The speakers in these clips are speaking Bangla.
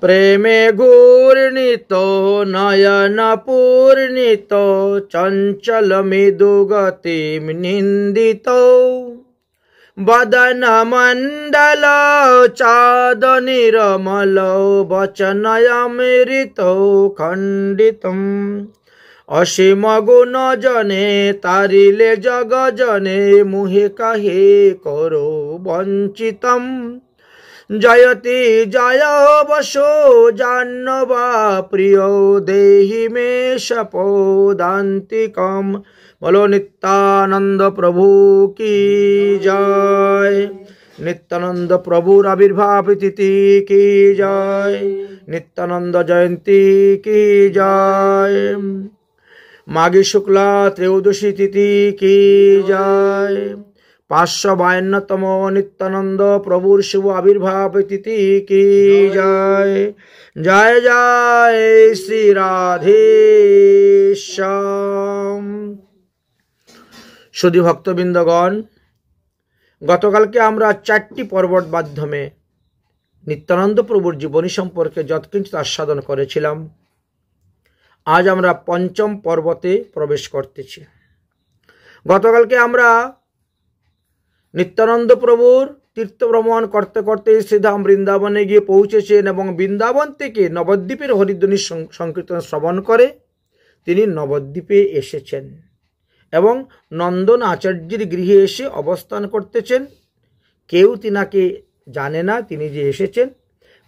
প্রেমে ঘূর্ণিত নয়ন পূর্ণিত চঞ্চল মৃদুগতি নিন্দিত বদন মণ্ডল চাঁদ নিরমল বচনয়মৃত খণ্ডিতম অসীম গুণ জনে তারিলে জগ জনে মুহে কাহে করো বঞ্চিতম জয়তি জয় বসো জাহ্নবা প্রিয় দেহি মে শপদান্তিকম। বলো নিত্যানন্দ প্রভু কি জয়। নিত্যানন্দ প্রভুর আবির্ভাব তিথি কি জয়। নিত্যানন্দ জয়ন্তী কি জয়। মাঘী শুক্লা ত্রয়োদশী তিথি কি জয়। 552তম নিত্যানন্দ প্রভুর শুভ আবির্ভাব তিথি কি জয়। জয় জয় শ্রী রাধেশ্যাম। সুধী ভক্তবৃন্দগণ, গতকালকে আমরা 4টি পর্বর মাধ্যমে নিত্যানন্দ প্রভুর জীবনী সম্পর্কে যৎকিঞ্চিৎ আস্বাদন করেছিলাম। আজ আমরা 5ম পর্বতে প্রবেশ করতেছি। গতকালকে আমরা নিত্যানন্দ প্রভুর তীর্থ ভ্রমণ করতে করতে শ্রীধাম বৃন্দাবনে গিয়ে পৌঁছেছেন এবং বৃন্দাবন থেকে নবদ্বীপের হরিধ্বনি সংকীর্তন শ্রবণ করে তিনি নবদ্বীপে এসেছেন এবং নন্দন আচার্যের গৃহে এসে অবস্থান করতেছেন। কেউ তিনাকে জানে না তিনি যে এসেছেন,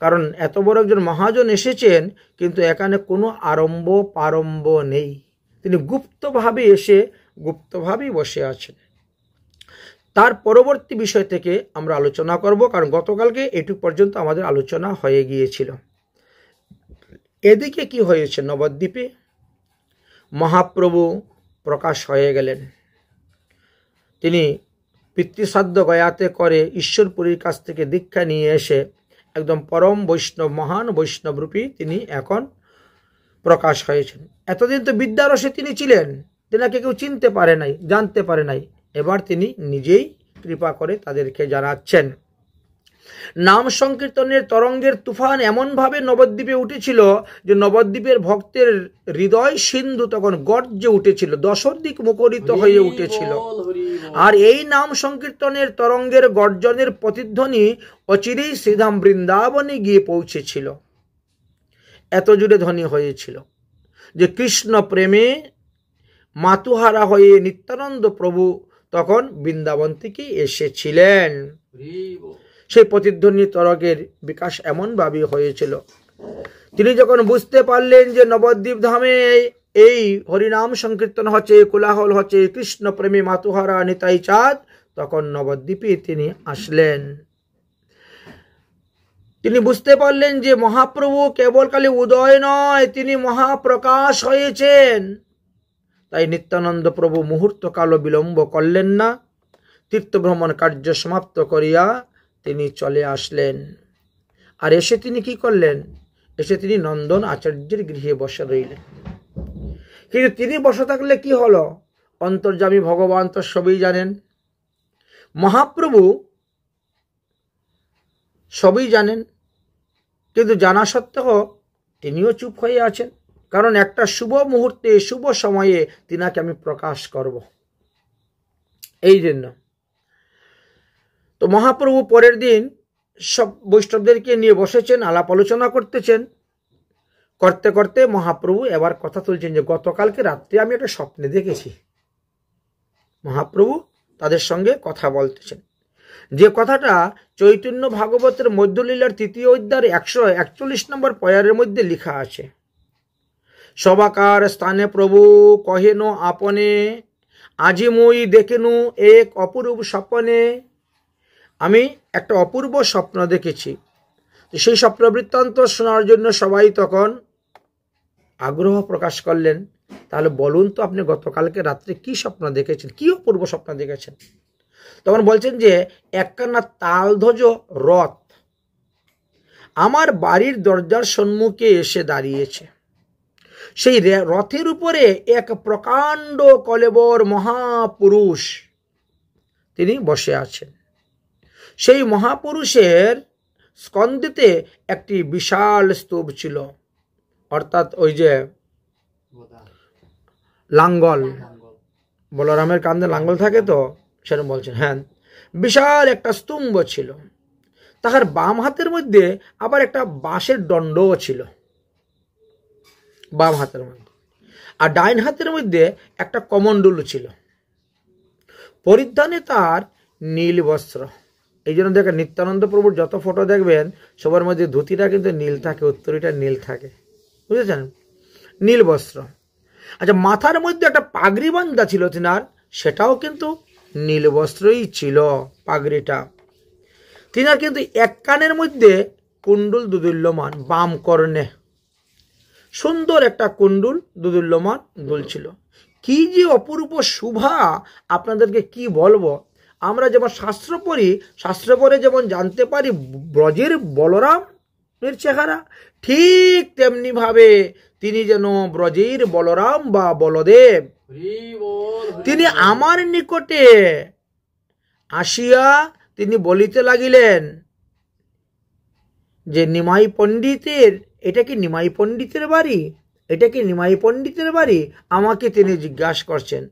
কারণ এত বড় একজন মহাজন এসেছেন, কিন্তু এখানে কোনো আরম্ভ প্রারম্ভ নেই। তিনি গুপ্তভাবে এসে গুপ্তভাবেই বসে আছেন। তার পরবর্তী বিষয় থেকে আমরা আলোচনা করব, কারণ গতকালকে এটুকু পর্যন্ত আমাদের আলোচনা হয়ে গিয়েছিল। এদিকে কি হয়েছে, নবদ্বীপে মহাপ্রভু প্রকাশ হয়ে গেলেন। তিনি পিতৃশ্রাদ্ধ গয়াতে করে ঈশ্বরপুরীর কাছ থেকে দীক্ষা নিয়ে এসে একদম পরম বৈষ্ণব, মহান বৈষ্ণবরূপী তিনি এখন প্রকাশ হয়েছেন। এতদিন তো বিদ্যারসে তিনি ছিলেন, তেনাকে কেউ চিনতে পারে নাই, জানতে পারে নাই। এবার তিনি নিজেই কৃপা করে তাদেরকে জানাচ্ছেন। নাম সংকীর্তনের তরঙ্গের তুফান এমনভাবে নবদ্বীপে উঠেছিল যে নবদ্বীপের ভক্তের হৃদয় সিন্ধু তখন গর্জে উঠেছিল, দশদিক মুখরিত হয়ে উঠেছিল। আর এই নাম সংকীর্তনের তরঙ্গের গর্জনের প্রতিধ্বনি অচিরেই শ্রীধাম বৃন্দাবনে গিয়ে পৌঁছেছিল। এত জুড়ে ধ্বনি হয়েছিল যে কৃষ্ণ প্রেমে মাতুহারা হয়ে নিত্যানন্দ প্রভু তখন বৃন্দাবন থেকে এসেছিলেন। সেই প্রতিধ্বনি তরঙ্গের বিকাশ এমনভাবে হয়েছিল, তিনি যখন বুঝতে পারলেন যে নবদ্বীপ ধামে এই হরিনাম সংকীর্তন হচ্ছে, কোলাহল হচ্ছে, কৃষ্ণ প্রেমী মাতুহারা নিতাই চাঁদ, তখন নবদ্বীপে তিনি আসলেন। তিনি বুঝতে পারলেন যে মহাপ্রভু কেবল খালি উদয় নয়, তিনি মহাপ্রকাশ হয়েছেন। তাই নিত্যানন্দ প্রভু মুহূর্ত কালও বিলম্ব করলেন না, তীর্থভ্রমণ কার্য সমাপ্ত করিয়া তিনি চলে আসলেন। আর এসে তিনি কি করলেন, এসে তিনি নন্দন আচার্যের গৃহে বসে রইলেন। কিন্তু তিনি বসে থাকলে কি হলো, অন্তর্যামী ভগবান তো সবই জানেন, মহাপ্রভু সবই জানেন, কিন্তু জানা সত্ত্বেও তিনিও চুপ হয়ে আছেন। কারণ একটা শুভ মুহূর্তে, শুভ সময়ে তিনাকে আমি প্রকাশ করব, এই জন্য। তো মহাপ্রভু পরের দিন সব বৈষ্ণবদেরকে নিয়ে বসেছেন, আলাপ আলোচনা করতেছেন। করতে করতে মহাপ্রভু এবার কথা তুলছেন যে গতকালকে রাত্রে আমি একটা স্বপ্নে দেখেছি। মহাপ্রভু তাদের সঙ্গে কথা বলতেছেন, যে কথাটা চৈতন্য ভাগবতের মধ্যলীলার 3য় অধ্যায়ের 141 নম্বর পয়ারের মধ্যে লেখা আছে। সবাকার স্থানে প্রভু কহেন আপনে, আজি মুই দেখেনু এক অপূর্ব স্বপ্নে। আমি একটা অপূর্ব স্বপ্ন দেখেছি। সেই স্বপ্ন বৃত্তান্ত শোনার জন্য সবাই তখন আগ্রহ প্রকাশ করলেন। তাহলে বলুন তো আপনি গতকালকে রাত্রে কি স্বপ্ন দেখেছেন, কি অপূর্ব স্বপ্ন দেখেছেন? তখন বলছেন যে একখানা তালধ্বজ রথ আমার বাড়ির দরজার সম্মুখে এসে দাঁড়িয়েছে। সেই রথের উপরে এক প্রকাণ্ড কলেবর মহাপুরুষ তিনি বসে আছেন। সেই মহাপুরুষের স্কন্দিতে একটি বিশাল স্তূপ ছিল, অর্থাৎ ওই যে লাঙ্গল, বলরামের কাঁধে লাঙ্গল থাকে তো সেরকম বলছেন। হ্যাঁ, বিশাল একটা স্তম্ভ ছিল। তাহার বাম হাতের মধ্যে আবার একটা বাঁশের দণ্ডও ছিল, বাম হাতের মধ্যে। আর ডাইন হাতের মধ্যে একটা কমণ্ডল ছিল। পরিধানে তার নীল বস্ত্র। এই জন্য দেখেন নিত্যানন্দ প্রভুর যত ফটো দেখবেন সবার মধ্যে ধুতিটা কিন্তু নীল থাকে, উত্তরীটা নীল থাকে, বুঝেছেন? নীল বস্ত্র। আচ্ছা, মাথার মধ্যে একটা পাগড়ি বান্ধা ছিল তিনার, সেটাও কিন্তু নীল বস্ত্রই ছিল পাগড়িটা। তিনার কিন্তু এক কানের মধ্যে কুণ্ডল দুদুল্যমান, বাম কর্ণে সুন্দর একটা কুণ্ডল দুদুল্যমান দুলছিল। কি যে অপূর্ব শোভা, আপনাদেরকে কি বলবো। আমরা যেমন শাস্ত্র পড়ি, শাস্ত্র পড়ে যেমন জানতে পারি ব্রজের বলরামের চেহারা, ঠিক তেমনি ভাবে তিনি যেন ব্রজের বলরাম বা বলদেব। তিনি আমার নিকটে আসিয়া তিনি বলিতে লাগিলেন যে নিমাই পণ্ডিতের, এটা কি নিমাই পণ্ডিতের বাড়ি, এটা কি নিমাই পণ্ডিতের বাড়ি, আমাকে তিনি জিজ্ঞাসা করছেন।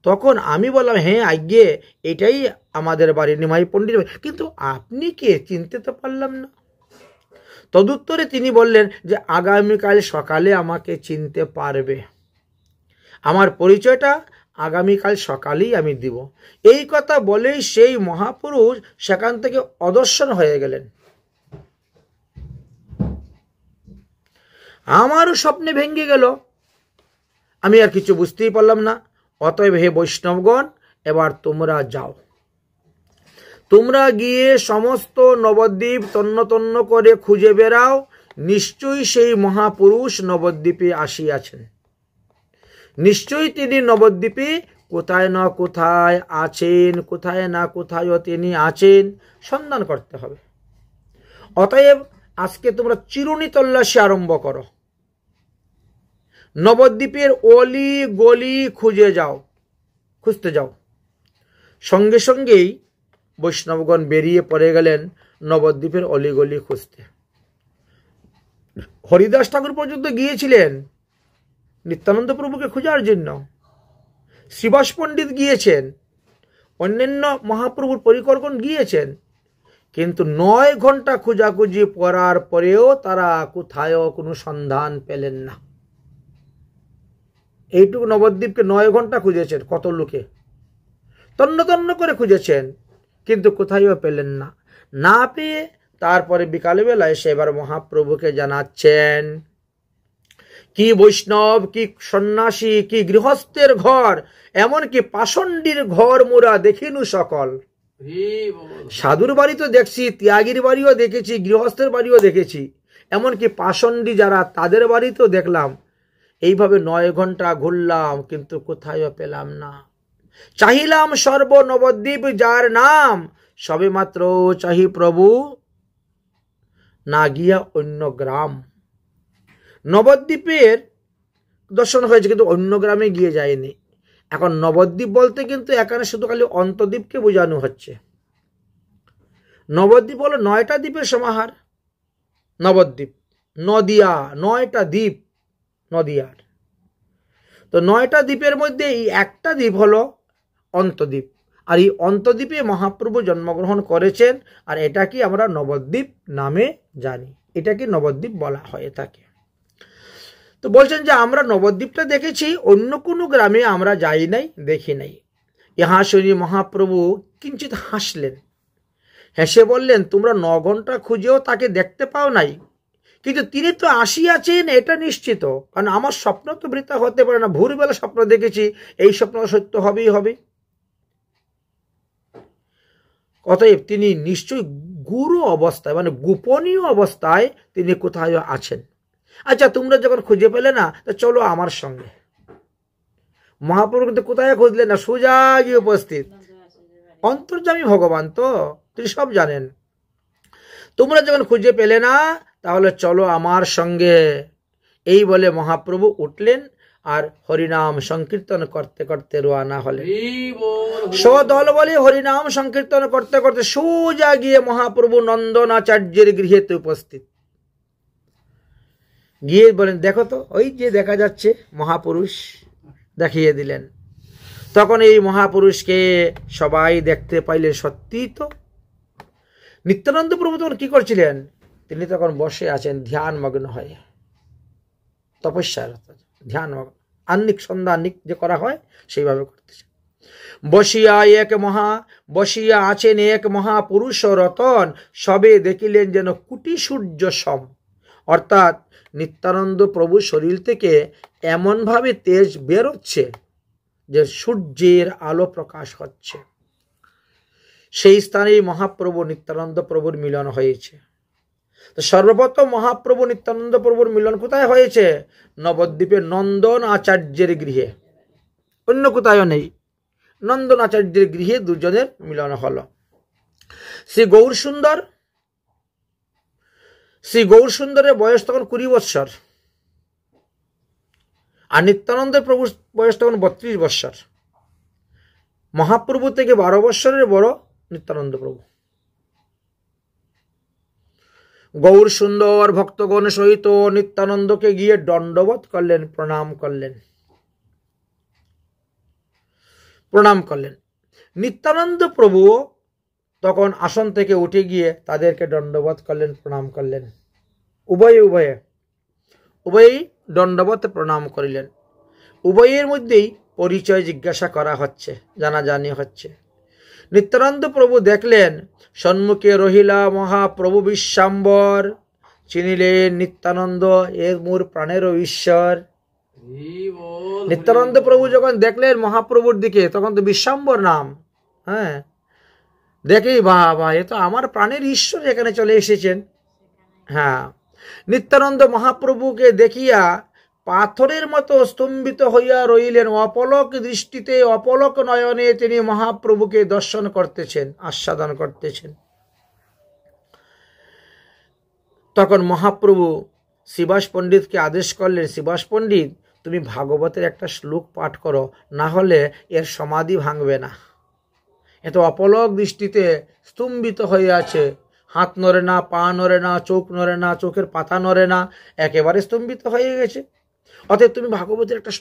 তখন আমি বললাম, হ্যাঁ আজ্ঞে, এটাই আমাদের বাড়ি, নিমাই পণ্ডিত। কিন্তু আপনি কে, চিনতে তো পারলাম না। তদুত্তরে তিনি বললেন যে আগামীকাল সকালে আমাকে চিনতে পারবে, আমার পরিচয়টা আগামীকাল সকালেই আমি দিব। এই কথা বলেই সেই মহাপুরুষ সেখান থেকে অদর্শন হয়ে গেলেন। আমারও স্বপ্নে ভেঙে গেল, আমি আর কিছু বুঝতেই পারলাম না। অতএব হে বৈষ্ণবগণ, এবার তোমরা যাও, তোমরা গিয়ে সমস্ত নবদ্বীপ তন্ন তন্ন করে খুঁজে বেড়াও, নিশ্চয়ই সেই মহাপুরুষ নবদ্বীপে আসিয়াছেন, নিশ্চয়ই তিনি নবদ্বীপে কোথায় না কোথায় আছেন, কোথায় না কোথায়ও তিনি আছেন, সন্ধান করতে হবে। অতএব আজকে তোমরা চিরুনি তল্লাশি আরম্ভ করো, নবদ্বীপের অলি গলি খুঁজতে যাও। সঙ্গে সঙ্গেই বৈষ্ণবগণ বেরিয়ে পড়ে গেলেন নবদ্বীপের অলিগলি খুঁজতে। হরিদাস ঠাকুর পর্যন্ত গিয়েছিলেন নিত্যানন্দ প্রভুকে খোঁজার জন্য, শ্রীবাস পণ্ডিত গিয়েছেন, অন্যান্য মহাপ্রভুর পরিকরগণ গিয়েছেন, কিন্তু 9 ঘন্টা খোঁজাখুঁজি করার পরেও তারা কোথায়ও কোনো সন্ধান পেলেন না। এইটুকু নবদ্বীপকে 9 ঘন্টা খুঁজেছেন, কত লোকে তন্ন তন্ন করে খুঁজেছেন, কিন্তু কোথায়ও পেলেন না। না পেয়ে তারপরে বিকালবেলায় সে এবার মহাপ্রভুকে জানাচ্ছেন, কি বৈষ্ণব, কি সন্ন্যাসী, কি গৃহস্থের ঘর, এমনকি পাষণ্ডীর ঘর মোরা দেখিনু সকল। সাধুর বাড়ি তো দেখছি, ত্যাগীর বাড়িও দেখেছি, গৃহস্থের বাড়িও দেখেছি, এমনকি পাষণ্ডী যারা তাদের বাড়িতেও দেখলাম। এইভাবে 9 ঘন্টা ঘুরলাম, কিন্তু কোথায়ও পেলাম না। চাহিলাম সর্ব নবদ্বীপ যার নাম, সবে মাত্র চাহি প্রভু না গিয়া অন্য গ্রাম। নবদ্বীপের দর্শন হয়েছে, কিন্তু অন্য গ্রামে গিয়ে যায়নি। এখন নবদ্বীপ বলতে কিন্তু এখানে শুধু খালি অন্তদ্বীপকে বোঝানো হচ্ছে। নবদ্বীপ হলো 9টা দ্বীপের সমাহার। নবদ্বীপ, নদিয়া, 9টা দ্বীপ নদিয়ার। তো 9টা দ্বীপের মধ্যে এই একটা দ্বীপ হলো অন্তদ্বীপ, আর এই অন্তদ্বীপে মহাপ্রভু জন্মগ্রহণ করেছেন, আর এটাকে আমরা নবদ্বীপ নামে জানি, এটাকে নবদ্বীপ বলা হয়ে থাকে। তো বলছেন যে আমরা নবদ্বীপটা দেখেছি, অন্য কোনো গ্রামে আমরা যাই নাই, দেখি নাই। ইহা শুনি মহাপ্রভু কিঞ্চিত হাসলেন, হেসে বললেন, তোমরা 9 ঘন্টা খুঁজেও তাকে দেখতে পাও নাই, কিন্তু তিনি তো আসিয়াছেন এটা নিশ্চিত, কারণ আমার স্বপ্ন তো বৃথা হতে পারে না। ভোরবেলা স্বপ্ন দেখেছি, এই স্বপ্ন সত্য হবেই হবে। অতএব তিনি নিশ্চয়ই গুরু অবস্থায়, মানে গোপনীয় অবস্থায় তিনি কোথায় আছেন। আচ্ছা, তোমরা যখন খুঁজে পেলে না, তা চলো আমার সঙ্গে। মহাপ্রভু কিন্তু কোথায় খুঁজলেন না, সোজা গিয়ে উপস্থিত। অন্তর্যামী ভগবান তো, তিনি সব জানেন। তোমরা যখন খুঁজে পেলে না, তাহলে চলো আমার সঙ্গে। এই বলে মহাপ্রভু উঠলেন আর হরিনাম সংকীর্তন করতে করতে রওনা হলেন। সদল বলে হরিনাম সংকীর্তন করতে করতে সোজা গিয়ে মহাপ্রভু নন্দনাচার্যের গৃহেতে উপস্থিত। গিয়ে বলেন, দেখো তো ওই যে দেখা যাচ্ছে মহাপুরুষ, দেখিয়ে দিলেন। তখন এই মহাপুরুষকে সবাই দেখতে পাইলেন। সত্যি তো নিত্যানন্দ প্রভু তখন কি করছিলেন? তিনি তখন বসে আছেন ধ্যান মগ্ন হয়ে, তপস্যার ধ্যান মগ্ন, আহ্নিক সন্ধ্যাহ্নিক যে করা হয় সেইভাবে করতেছেন। বসিয়া আছেন এক মহাপুরুষ রতন, সবে দেখিলেন যেন কোটি সূর্য সম। অর্থাৎ নিত্যানন্দ প্রভু শরীর থেকে এমনভাবে তেজ বেরোচ্ছে যে সূর্যের আলো প্রকাশ হচ্ছে। সেই স্থানেই মহাপ্রভু নিত্যানন্দ প্রভুর মিলন হয়েছে। তো সর্বপ্রথম মহাপ্রভু নিত্যানন্দ প্রভুর মিলন কোথায় হয়েছে? নবদ্বীপের নন্দন আচার্যের গৃহে, অন্য কোথাও নেই। নন্দন আচার্যের গৃহে দুজনের মিলন হলো। শ্রী গৌর সুন্দরের বয়স তখন 20 বৎসর, আর নিত্যানন্দের প্রভুর বয়স তখন 32 বৎসর। মহাপ্রভু থেকে 12 বৎসরের বড় নিত্যানন্দ প্রভু। গৌর সুন্দর ভক্তগণ সহিত নিত্যানন্দকে গিয়ে দণ্ডবোধ করলেন, প্রণাম করলেন। নিত্যানন্দ প্রভু তখন আসন থেকে উঠে গিয়ে তাদেরকে দণ্ডবোধ করলেন, প্রণাম করলেন। উভয়েই দণ্ডবোধ প্রণাম করিলেন। উভয়ের মধ্যেই পরিচয় জিজ্ঞাসা করা হচ্ছে, জানাজানি হচ্ছে। নিত্যানন্দ প্রভু দেখলেন সম্মুখে রহিলা মহাপ্রভু বিশ্বাম্বর, চিনিলেন নিত্যানন্দ এর মোর প্রাণেরও ঈশ্বর। নিত্যানন্দ প্রভু যখন দেখলেন মহাপ্রভুর দিকে, তখন তো বিশ্বাম্বর নাম, হ্যাঁ, দেখেই বাবা, এ তো আমার প্রাণের ঈশ্বর এখানে চলে এসেছেন। হ্যাঁ, নিত্যানন্দ মহাপ্রভুকে দেখিয়া পাথরের মতো স্তম্ভিত হইয়া রইলেন। অপলক দৃষ্টিতে, অপলক নয়নে তিনি মহাপ্রভুকে দর্শন করতেছেন, আস্বাদন করতেছেন। তখন মহাপ্রভু শিবাস পণ্ডিতকে আদেশ করলেন, শিবাস পণ্ডিত, তুমি ভাগবতের একটা শ্লোক পাঠ করো, না হলে এর সমাধি ভাঙবে না। এত অপলক দৃষ্টিতে স্তম্ভিত হয়ে আছে, হাত নড়ে না, পা নড়ে না, চোখ নড়ে না, চোখের পাতা নড়ে না, একেবারে স্তম্ভিত হয়ে গেছে। অতএব তুমি ভাগবতের একটা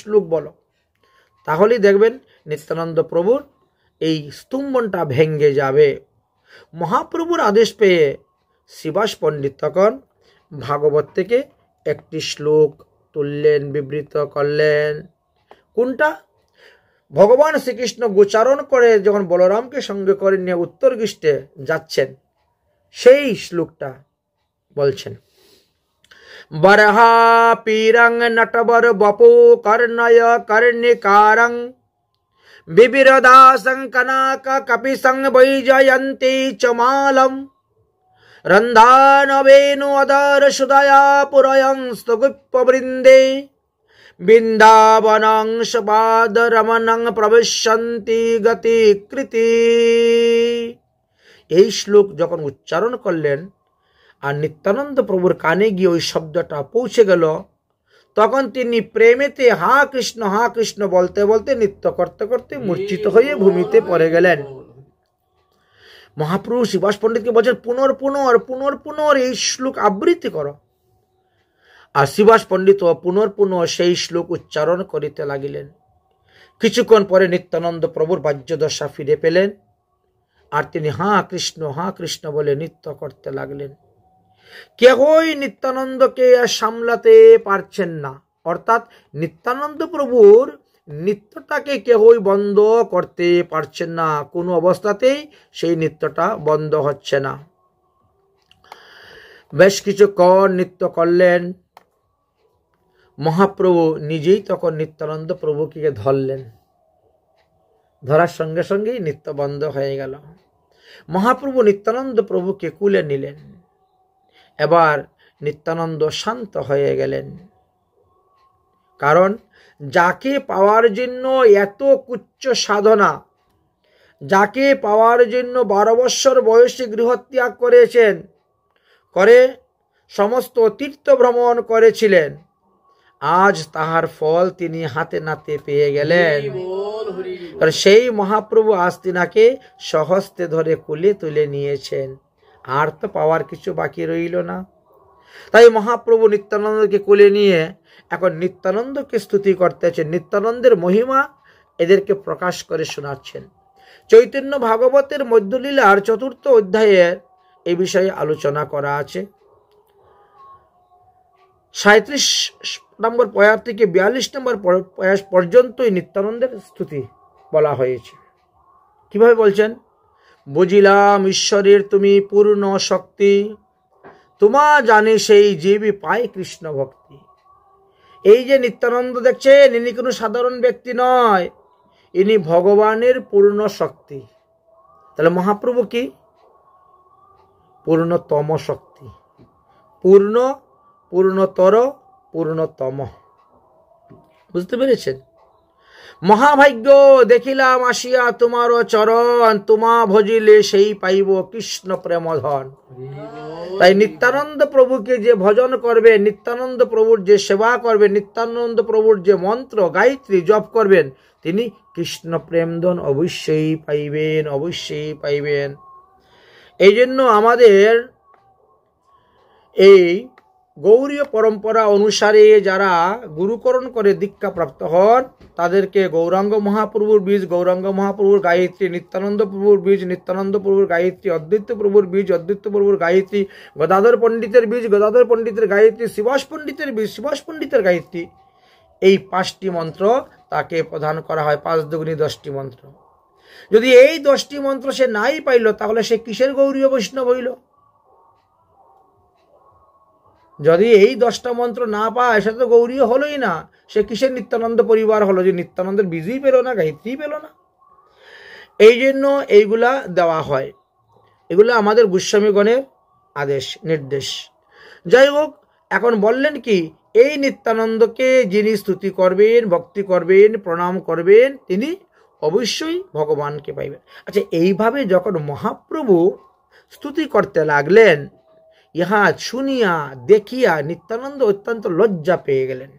শ্লোক বলো, তাহলেই দেখবেন নিত্যানন্দ প্রভুর এই স্তম্ভনটা ভেঙ্গে যাবে। মহাপ্রভুর আদেশ পেয়ে শিবাস পণ্ডিত তখন ভাগবত থেকে একটি শ্লোক তুললেন, বিবৃত করলেন। কোনটা? ভগবান শ্রীকৃষ্ণ গোচারণ করে যখন বলরামকে সঙ্গে করে নিয়ে উত্তর গৃষ্টে যাচ্ছেন, সেই শ্লোকটা বলছেন। বরহা পীরং নটবর বপু কর্ণয় কর্ণিকারং বিবিরদাসং কনাক কপিসং বৈজয়ন্তী চমালম রন্ধানবেনু অদর সুদয়া পুরয়ং স্তগুপ্পবৃন্দে বৃন্দাবনং সপাদ রমণং প্রবিশন্তি গতিকৃতি। এই শ্লোক যখন উচ্চারণ করলেন আর নিত্যানন্দ প্রভুর কানে গিয়ে ওই শব্দটা পৌঁছে গেল, তখন তিনি প্রেমেতে হা কৃষ্ণ বলতে বলতে নৃত্য করতে করতে মূর্ছিত হয়ে ভূমিতে পড়ে গেলেন। মহাপ্রভু শিবাস পণ্ডিতকে বলছেন, পুনর এই শ্লোক আবৃত্তি করো। আর শিবাস পণ্ডিত পুনঃ সেই শ্লোক উচ্চারণ করিতে লাগিলেন। কিছুক্ষণ পরে নিত্যানন্দ প্রভুর বাহ্যদশা ফিরে পেলেন, আর তিনি হা কৃষ্ণ বলে নৃত্য করতে লাগলেন। কেহই নিত্যানন্দকে সামলাতে পারছেন না, অর্থাৎ নিত্যানন্দ প্রভুর নৃত্যটাকে কেহই বন্ধ করতে পারছেন না, কোনো অবস্থাতেই সেই নৃত্যটা বন্ধ হচ্ছে না। বেশ কিছুক্ষণ নৃত্য করলেন। মহাপ্রভু নিজেই তখন নিত্যানন্দ প্রভুকে ধরলেন, ধরার সঙ্গে সঙ্গেই নৃত্য বন্ধ হয়ে গেল। মহাপ্রভু নিত্যানন্দ প্রভুকে কুলে নিলেন। এবার নিত্যানন্দ শান্ত হয়ে গেলেন, কারণ যাকে পাওয়ার জন্য এত কুচ্চ সাধনা, যাকে পাওয়ার জন্য 12 বৎসর বয়সে গৃহত্যাগ করেছেন, করে সমস্ত তীর্থ ভ্রমণ করেছিলেন, আজ তাহার ফল তিনি হাতে নাতে পেয়ে গেলেন। কারণ সেই মহাপ্রভু আজ তিনাকে সহস্তে ধরে কোলে তুলে নিয়েছেন, আর তো পাওয়ার কিছু বাকি রইল না। তাই মহাপ্রভু নিত্যানন্দকে কোলে নিয়ে এখন নিত্যানন্দকে স্তুতি করতেছেন, নিত্যানন্দের মহিমা এদেরকে প্রকাশ করে শোনাচ্ছেন। চৈতন্য ভাগবতের মধ্যলীলার 4th অধ্যায়ের এই বিষয়ে আলোচনা করা আছে। 37 নম্বর পয়ার থেকে 42 নম্বর পয়াস পর্যন্তই নিত্যানন্দের স্তুতি বলা হয়েছে। কিভাবে বলছেন? বুঝিলাম ঈশ্বরের তুমি পূর্ণ শক্তি, তোমা জানে সেই জীবই পায় কৃষ্ণ ভক্তি। এই যে নিত্যানন্দ দেখছেন, ইনি কোনো সাধারণ ব্যক্তি নয়, ইনি ভগবানের পূর্ণ শক্তি। তাহলে মহাপ্রভু কি? পূর্ণতম শক্তি, পূর্ণ, পূর্ণতর, পূর্ণতম। বুঝতে পেরেছেন? মহাভাগ্য দেখিলাম আসিয়া তোমারও চরণ, তোমা ভজিলে সেই পাইব কৃষ্ণ প্রেমধন। তাই নিত্যানন্দ প্রভুকে যে ভজন করবে, নিত্যানন্দ প্রভুর যে সেবা করবে, নিত্যানন্দ প্রভুর যে মন্ত্র গায়ত্রী জপ করবেন, তিনি কৃষ্ণ প্রেমধন অবশ্যই পাইবেন, অবশ্যই পাইবেন। এই জন্য আমাদের এই গৌরীয় পরম্পরা অনুসারে যারা গুরুকরণ করে দীক্ষা প্রাপ্ত হন, তাদেরকে গৌরাঙ্গ মহাপ্রভুর বীজ গৌরাঙ্গ মহাপ্রভুর গায়ত্রী, নিত্যানন্দ প্রভুর বীজ নিত্যানন্দ প্রভুর গায়ত্রী, অদ্বৈত প্রভুর বীজ অদ্বৈত প্রভুর গায়ত্রী, গদাধর পণ্ডিতের বীজ গদাধর পণ্ডিতের গায়ত্রী, শিবাস পণ্ডিতের বীজ শিবাস পণ্ডিতের গায়ত্রী, এই 5টি মন্ত্র তাকে প্রদান করা হয়। 5 দুগুণী 10টি মন্ত্র। যদি এই 10টি মন্ত্র সে নাই পাইল, তাহলে সে কিসের গৌরীয় বৈষ্ণব হইল? যদি এই 10টা মন্ত্র না পায়, সে তো গৌরীয় হলোই না, সে কিসের নিত্যানন্দ পরিবার হলো? যে নিত্যানন্দের বীজই পেল না, গায়ত্রী পেল না। এই জন্য এইগুলা দেওয়া হয়, এগুলো আমাদের গোস্বামীগণের আদেশ নির্দেশ। যাই হোক, এখন বললেন কি, এই নিত্যানন্দকে যিনি স্তুতি করবেন, ভক্তি করবেন, প্রণাম করবেন, তিনি অবশ্যই ভগবানকে পাইবেন। আচ্ছা, এইভাবে যখন মহাপ্রভু স্তুতি করতে লাগলেন, ইহা শুনিয়া দেখিয়া নিত্যানন্দ অত্যন্ত লজ্জা পেয়ে গেলেন।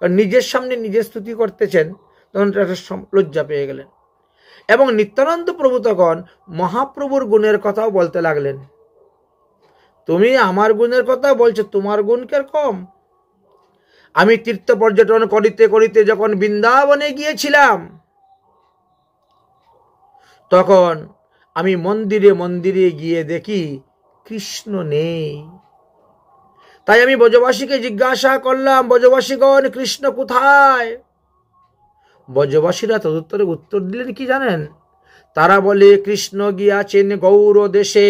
নিজের সামনে নিজে স্তুতি করতেছেন, তখন লজ্জা পেয়ে গেলেন। এবং নিত্যানন্দ প্রভু তখন মহাপ্রভুর গুণের কথাও বলতে লাগলেন। তুমি আমার গুণের কথা বলছো, তোমার গুণ কে কম? আমি তীর্থ পর্যটন করিতে করিতে যখন বৃন্দাবনে গিয়েছিলাম, তখন আমি মন্দিরে মন্দিরে গিয়ে দেখি কৃষ্ণ নেই। তাই আমি ব্রজবাসীকে জিজ্ঞাসা করলাম, ব্রজবাসীগণ কৃষ্ণ কোথায়? ব্রজবাসীরা তদুত্তরে উত্তর দিলেন কি জানেন? তারা বলে, কৃষ্ণ গিয়াছেন গৌর দেশে,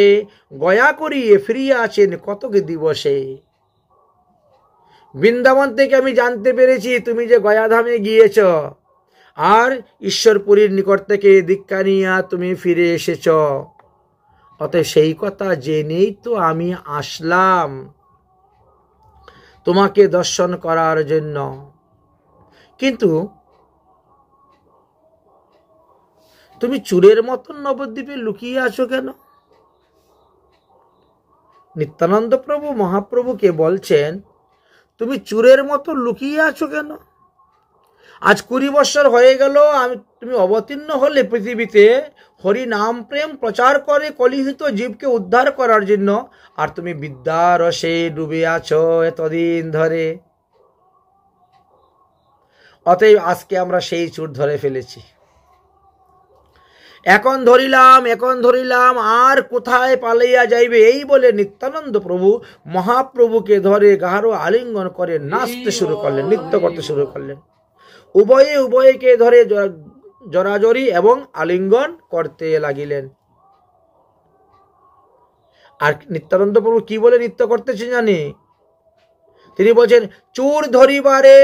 গয়া করিয়ে ফিরিয়াছেন কতক দিবসে। বৃন্দাবন থেকে আমি জানতে পেরেছি তুমি যে গয়াধামে গিয়েছ, আর ঈশ্বরপুরীর নিকট থেকে দীক্ষা নিয়ে তুমি ফিরে এসেছ। অতএব সেই কথা জেনেই তো আমি আসলাম তোমাকে দর্শন করার জন্য। কিন্তু তুমি চোরের মতন নবদ্বীপে লুকিয়ে আছো কেন? নিত্যানন্দ প্রভু মহাপ্রভুকে বলছেন, তুমি চোরের মতো লুকিয়ে আছো কেন? আজ 20 বছর হয়ে গেল তুমি অবতীর্ণ হলে পৃথিবীতে হরি নাম প্রেম প্রচার করে কলিহিত জীবকে উদ্ধার করার জন্য, আর তুমি বিদ্যারসে ডুবে আছো এতদিন ধরে। অতএব আজকে আমরা সেই চোর ধরে ফেলেছি। এখন ধরিলাম আর কোথায় পালাইয়া যাইবে? এই বলে নিত্যানন্দ প্রভু মহাপ্রভুকে ধরে গাঢ় আলিঙ্গন করে নাচতে শুরু করলেন, নৃত্য করতে শুরু করলেন। উভয়ে উভয়কে ধরে জড়াজড়ি এবং আলিঙ্গন করতে লাগিলেন। আর নিত্যানন্দ প্রভু কি বলে নৃত্য করতেছেন জানি? তিনি বলছেন, চোর ধরিবারে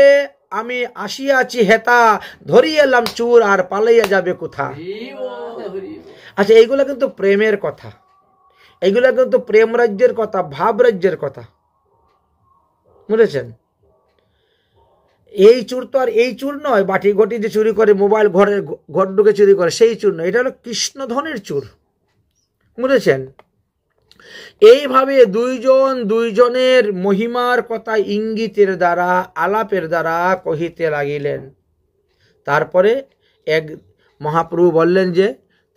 আমি আসিয়াছি হেতা, ধরি এলাম চোর আর পালাইয়া যাবে কোথা। আচ্ছা, এইগুলা কিন্তু প্রেমের কথা, এইগুলা কিন্তু প্রেম রাজ্যের কথা, ভাব রাজ্যের কথা, বুঝেছেন? এই চোর তো আর এই চোর নয়, বাটি ঘটি যে চুরি করে, মোবাইল ঘর ঢুকে চুরি করে, সেই চোর নয়। এটা হলো কৃষ্ণধনের চোর, বুঝেছেন? এইভাবে দুইজন দুইজনের মহিমার কথা ইঙ্গিতের দ্বারা আলাপের দ্বারা কহিতে লাগিলেন। তারপরে এক মহাপ্রভু বললেন যে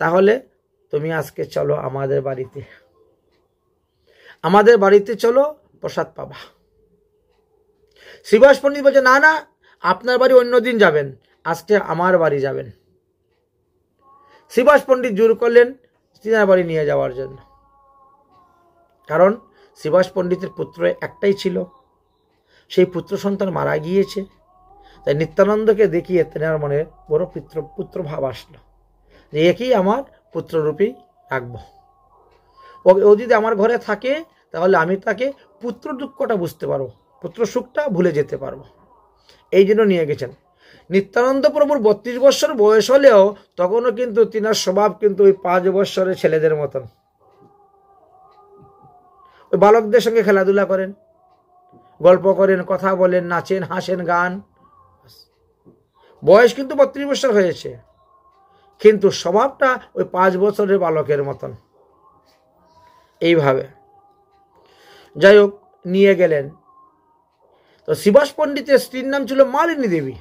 তাহলে তুমি আজকে চলো আমাদের বাড়িতে, আমাদের বাড়িতে চলো, প্রসাদ পাবা। শ্রীবাস পণ্ডিত বলছে না না, আপনার বাড়ি অন্যদিন যাবেন, আজকে আমার বাড়ি যাবেন। শ্রীবাস পণ্ডিত জোর করলেন তিনার বাড়ি নিয়ে যাওয়ার জন্য, কারণ শ্রীবাস পণ্ডিতের পুত্র একটাই ছিল, সেই পুত্র সন্তান মারা গিয়েছে। তাই নিত্যানন্দকে দেখিয়ে তেনার মনে বড় পুত্র ভাব আসলো যে একেই আমার পুত্ররূপী রাখবো, ও যদি আমার ঘরে থাকে তাহলে আমি তাকে পুত্র দুঃখটা বুঝতে পারবো, পুত্র সুখটা ভুলে যেতে পারবো। এই জন্য নিয়ে গেছেন। নিত্যানন্দ প্রভুর 32 বছর বয়স হলেও তখনও কিন্তু তিনার স্বভাব কিন্তু ওই 5 বছরের ছেলেদের মতন, ওই বালকদের সঙ্গে খেলাধুলা করেন, গল্প করেন, কথা বলেন, নাচেন, হাসেন, গান। বয়স কিন্তু 32 বছর হয়েছে, কিন্তু স্বভাবটা ওই 5 বছরের বালকের মতন। এইভাবে যাই হোক নিয়ে গেলেন। তো শ্রীবাস পণ্ডিতের স্ত্রীর নাম ছিল মালিনী দেবী।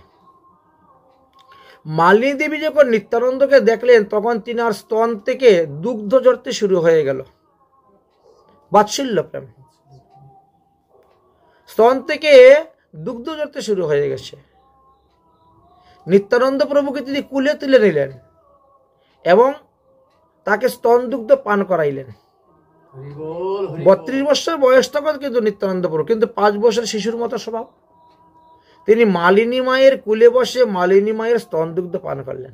মালিনী দেবী যখন নিত্যানন্দকে দেখলেন তখন তিনার স্তন থেকে দুগ্ধ ঝরতে শুরু হয়ে গেল, বাৎসল্য প্রেম, স্তন থেকে দুগ্ধ ঝরতে শুরু হয়ে গেছে। নিত্যানন্দ প্রভুকে তিনি কুলে তুলে নিলেন এবং তাকে স্তন দুগ্ধ পান করাইলেন। 32 বছর বয়স তখন কিন্তু নিত্যানন্দ প্রভু, কিন্তু 5 বছর শিশুর মতো স্বভাব। তিনি মালিনী মায়ের কুলে বসে মালিনী মায়ের স্তন দুগ্ধ পান করলেন।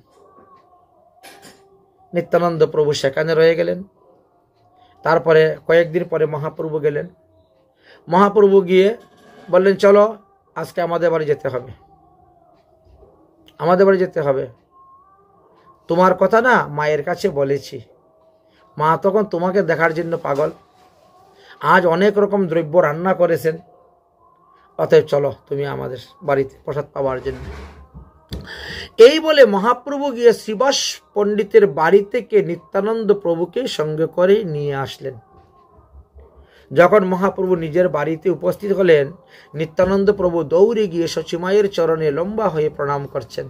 নিত্যানন্দ প্রভু সেখানে রয়ে গেলেন। তারপরে কয়েকদিন পরে মহাপ্রভু গেলেন। মহাপ্রভু গিয়ে বললেন চলো আজকে আমাদের বাড়ি যেতে হবে, আমাদের বাড়ি যেতে হবে। তোমার কথা না মায়ের কাছে বলেছি, মা তখন তোমাকে দেখার জন্য পাগল। আজ অনেক রকম দ্রব্য রান্না করেছেন, অতএব চলো তুমি আমাদের বাড়িতে প্রসাদ পাওয়ার জন্য। এই বলে মহাপ্রভু গিয়ে শ্রীবাস পণ্ডিতের বাড়ি থেকে নিত্যানন্দ প্রভুকে সঙ্গে করে নিয়ে আসলেন। যখন মহাপ্রভু নিজের বাড়িতে উপস্থিত হলেন, নিত্যানন্দ প্রভু দৌড়ে গিয়ে সচিমায়ের চরণে লম্বা হয়ে প্রণাম করছেন।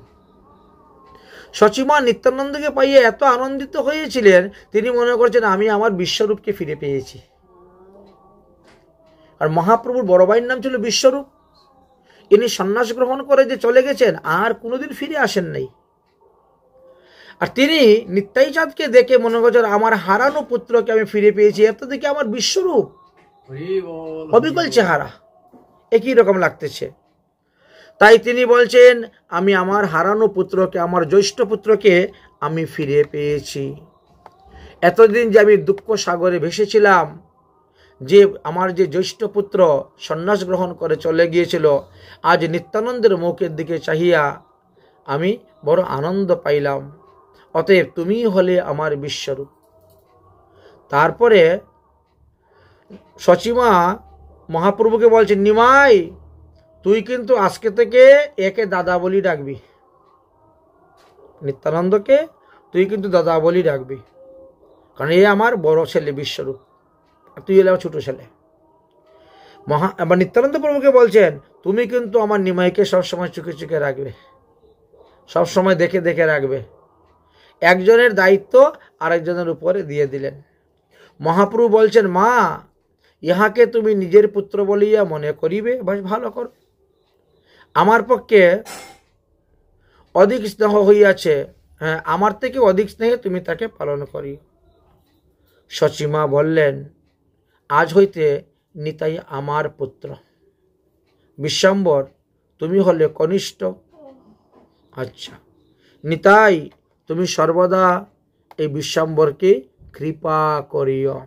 সচিমা নিত্যানন্দকে পাইয়ে এত আনন্দিত হয়েছিলেন, তিনি মনে করছেন আমি আমার বিশ্বরূপকে ফিরে পেয়েছি। আর মহাপ্রভুর বড় ভাইয়ের নাম ছিল বিশ্বরূপ। ইনি সন্ন্যাস গ্রহণ করে যে চলে গেছেন, আর কোনোদিন ফিরে আসেন নাই। আর তিনি নিত্যাই চাঁদকে দেখে মনে করছেন আমার হারানো পুত্রকে আমি ফিরে পেয়েছি, এত দেখে আমার বিশ্বরূপ, অবিকল চেহারা একই রকম লাগতেছে। তাই তিনি বলছেন আমি আমার হারানো পুত্রকে, আমার জ্যৈষ্ঠ পুত্রকে আমি ফিরে পেয়েছি। এতদিন যে আমি দুঃখ সাগরে ভেসেছিলাম, যে আমার যে জ্যৈষ্ঠ পুত্র সন্ন্যাস গ্রহণ করে চলে গিয়েছিল, আজ নিত্যানন্দের মুখের দিকে চাহিয়া আমি বড় আনন্দ পাইলাম। অতএব তুমি হলে আমার বিশ্বরূপ। তারপরে সচিমা মহাপ্রভুকে বলছেন নিমাই তুই কিন্তু আজকে থেকে একে দাদা বলি ডাকবি, নিত্যানন্দকে তুই কিন্তু দাদা বলি ডাকবি, কারণ এ আমার বড় ছেলে বিশ্বরূপ, তুই এলে আমার ছোট ছেলে। আবার নিত্যানন্দ প্রভুকে বলছেন তুমি কিন্তু আমার নিমাইকে সবসময় চুকে চুকে রাখবে, সবসময় দেখে দেখে রাখবে। একজনের দায়িত্ব আরেকজনের উপরে দিয়ে দিলেন। মহাপ্রভু বলছেন মা ইহাকে তুমি নিজের পুত্র বলিয়া মনে করিবে, বেশ ভালো কর। আমার পক্ষে অধিক স্নেহ হইয়াছে, হ্যাঁ আমার থেকে অধিক স্নেহে তুমি তাকে পালন করি। সচিমা বললেন আজ হইতে নিতাই আমার পুত্র, বিশ্বম্বর তুমি হলে কনিষ্ঠ। আচ্ছা নিতাই তুমি সর্বদা এই বিশ্বম্বরকে কৃপা করিও।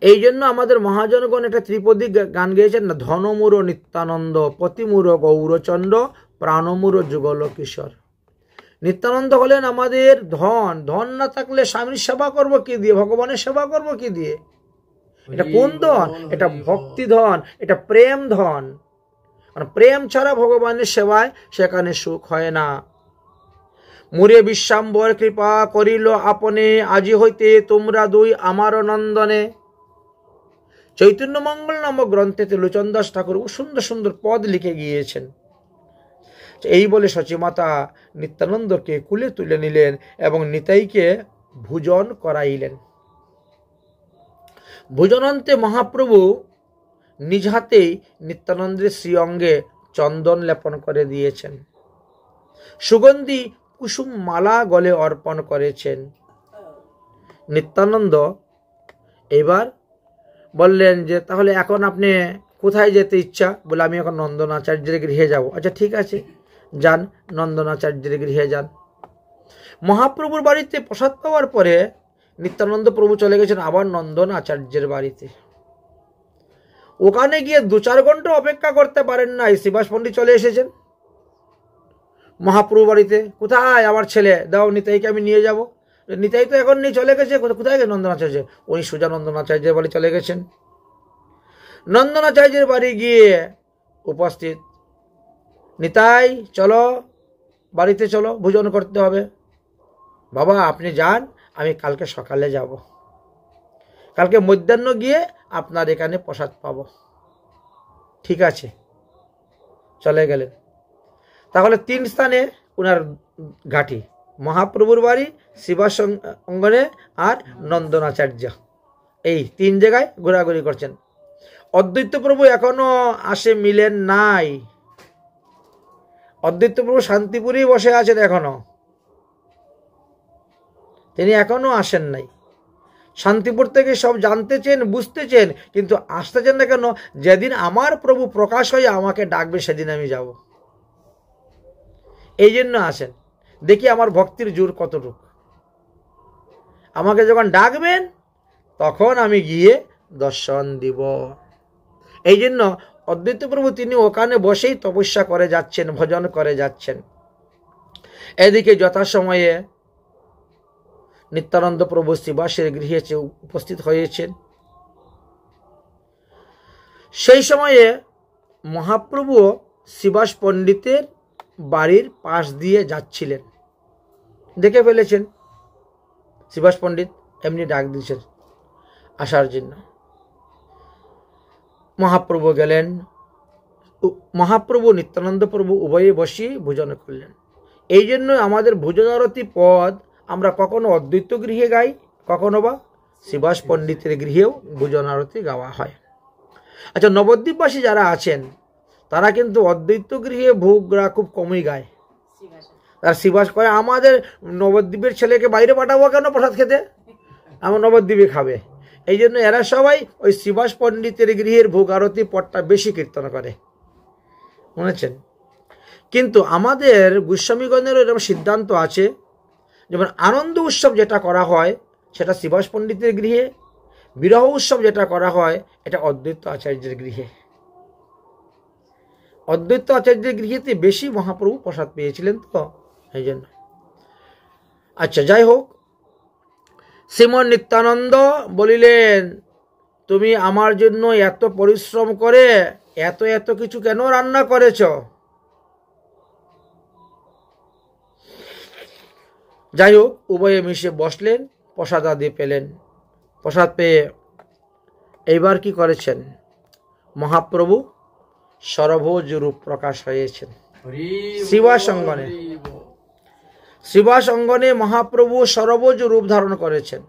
এই জন্য আমাদের মহাজনগণ একটা ত্রিপদী গান গেয়েছেন না, ধনমূর নিত্যানন্দ, পতিমূর গৌরচন্দ্র, প্রাণমূর যুগল কিশোর। নিত্যানন্দ হলেন আমাদের ধন। ধন না থাকলে স্বামীর সেবা করব কি দিয়ে, ভগবানের সেবা করব কি দিয়ে? এটা কোন ধন? এটা ভক্তি ধন, এটা প্রেম ধন। প্রেম ছাড়া ভগবানের সেবায় সেখানে সুখ হয় না। মুরে বিশ্বাম্বর কৃপা করিল আপনে, আজি হইতে তোমরা দুই আমার নন্দনে। চৈতন্য মঙ্গল নামক গ্রন্থেতে লোচন দাস ঠাকুর সুন্দর সুন্দর পদ লিখে গিয়েছেন। এই বলে সচিমাতা নিত্যানন্দকে কুলে তুলে নিলেন এবং নিতাইকে ভোজন করাইলেন। ভোজনান্তে মহাপ্রভু নিজ হাতেই নিত্যানন্দের শ্রী অঙ্গে চন্দন লেপন করে দিয়েছেন, সুগন্ধি কুসুম মালা গলে অর্পণ করেছেন। নিত্যানন্দ এবার বললেন যে তাহলে এখন আপনি কোথায় যেতে ইচ্ছা? বলে আমি এখন নন্দনাচার্যের গৃহে যাব। আচ্ছা ঠিক আছে, যান, নন্দনাচার্যের গৃহে যান। মহাপ্রভুর বাড়িতে প্রসাদ পাওয়ার পরে নিত্যানন্দ প্রভু চলে গেছেন আবার নন্দনাচার্যের বাড়িতে। ওখানে গিয়ে 2-4 ঘন্টা অপেক্ষা করতে পারেন না, শ্রীবাস পণ্ডিত চলে এসেছেন মহাপ্রভু বাড়িতে। কোথায় আমার ছেলে? দাও, নিতাইকে আমি নিয়ে যাব। নিতাই তো এখন নিয়ে চলে গেছে। কোথায় গেছে? নন্দনাচার্য। উনি সোজা নন্দনাচার্যের বাড়ি চলে গেছেন। নন্দনাচার্যের বাড়ি গিয়ে উপস্থিত, নিতাই চলো বাড়িতে, চলো ভোজন করতে হবে। বাবা আপনি যান, আমি কালকে সকালে যাব, কালকে মধ্যাহ্ন গিয়ে আপনার এখানে প্রসাদ পাবো। ঠিক আছে, চলে গেলেন। তাহলে 3 স্থানে ওনার ঘাঁটি, মহাপ্রভুর বাড়ি, শ্রীবাস অঙ্গনে আর নন্দনাচার্য, এই 3 জায়গায় ঘোরাঘুরি করছেন। অদ্বৈত প্রভু এখনো আসে মিলেন নাই। অদ্বৈত প্রভু শান্তিপুরেই বসে আছেন এখনো, তিনি এখনো আসেন নাই। শান্তিপুর থেকে সব জানতেছেন, বুঝতেছেন, কিন্তু আসতেছেন না কেন? যেদিন আমার প্রভু প্রকাশ হয়ে আমাকে ডাকবে সেদিন আমি যাব, এই জন্য আসেন। দেখি আমার ভক্তির জোর কতটুকু। আমাকে যখন ডাকবেন তখন আমি গিয়ে দর্শন দিব। এই জন্য অদ্বৈত প্রভু তিনি ওখানে বসেই তপস্যা করে যাচ্ছেন, ভজন করে যাচ্ছেন। এদিকে যথাসময়ে নিত্যানন্দ প্রভু শ্রীবাসের গৃহে উপস্থিত হয়েছেন। সেই সময়ে মহাপ্রভু শ্রীবাস পণ্ডিতের বাড়ির পাশ দিয়ে যাচ্ছিলেন, দেখে ফেলেছেন। শ্রীবাস পণ্ডিত এমনি ডাক দিয়েছেন আসার জন্য। মহাপ্রভু গেলেন। মহাপ্রভু নিত্যানন্দ প্রভু উভয়ে বসে ভোজন করলেন। এই জন্য আমাদের ভোজনারতি পদ আমরা কখনো অদ্বৈত গৃহে গাই, কখনো বা শ্রীবাস পণ্ডিতের গৃহেও ভোজনারতি গাওয়া হয়। আচ্ছা, নবদ্বীপবাসী যারা আছেন তারা কিন্তু অদ্বৈত গৃহে ভোগরা খুব কমই গায়। আর শ্রীবাস করে আমাদের নবদ্বীপের ছেলেকে বাইরে পাঠাবো কেন প্রসাদ খেতে, আমার নবদ্বীপে খাবে। এই জন্য এরা সবাই ওই শ্রীবাস পণ্ডিতের গৃহের ভোগ আরতি পটটা বেশি কীর্তন করে, শুনেছেন। কিন্তু আমাদের গোস্বামীগণেরও এরকম সিদ্ধান্ত আছে, যেমন আনন্দ উৎসব যেটা করা হয় সেটা শ্রীবাস পণ্ডিতের গৃহে, বিরহ উৎসব যেটা করা হয় এটা অদ্বৈত আচার্যের গৃহে। অদ্বৈত আচার্যের গৃহেতে বেশি মহাপ্রভু প্রসাদ পেয়েছিলেন, তো এই জন্য। আচ্ছা, যাই হোক, শ্রীমন নিত্যানন্দ বলিলেন, তুমি আমার জন্য এত পরিশ্রম করে এত এত কিছু কেন রান্না করেছ? যাই হোক, উভয়ে মিশে বসলেন, প্রসাদ আদি পেলেন। প্রসাদ পেয়ে এইবার কি করেছেন? মহাপ্রভু সরভোজ রূপ প্রকাশ হয়েছেন শ্রীবাস অঙ্গনে। শ্রীবাস অঙ্গনে মহাপ্রভু সরভোজ রূপ ধারণ করেছেন।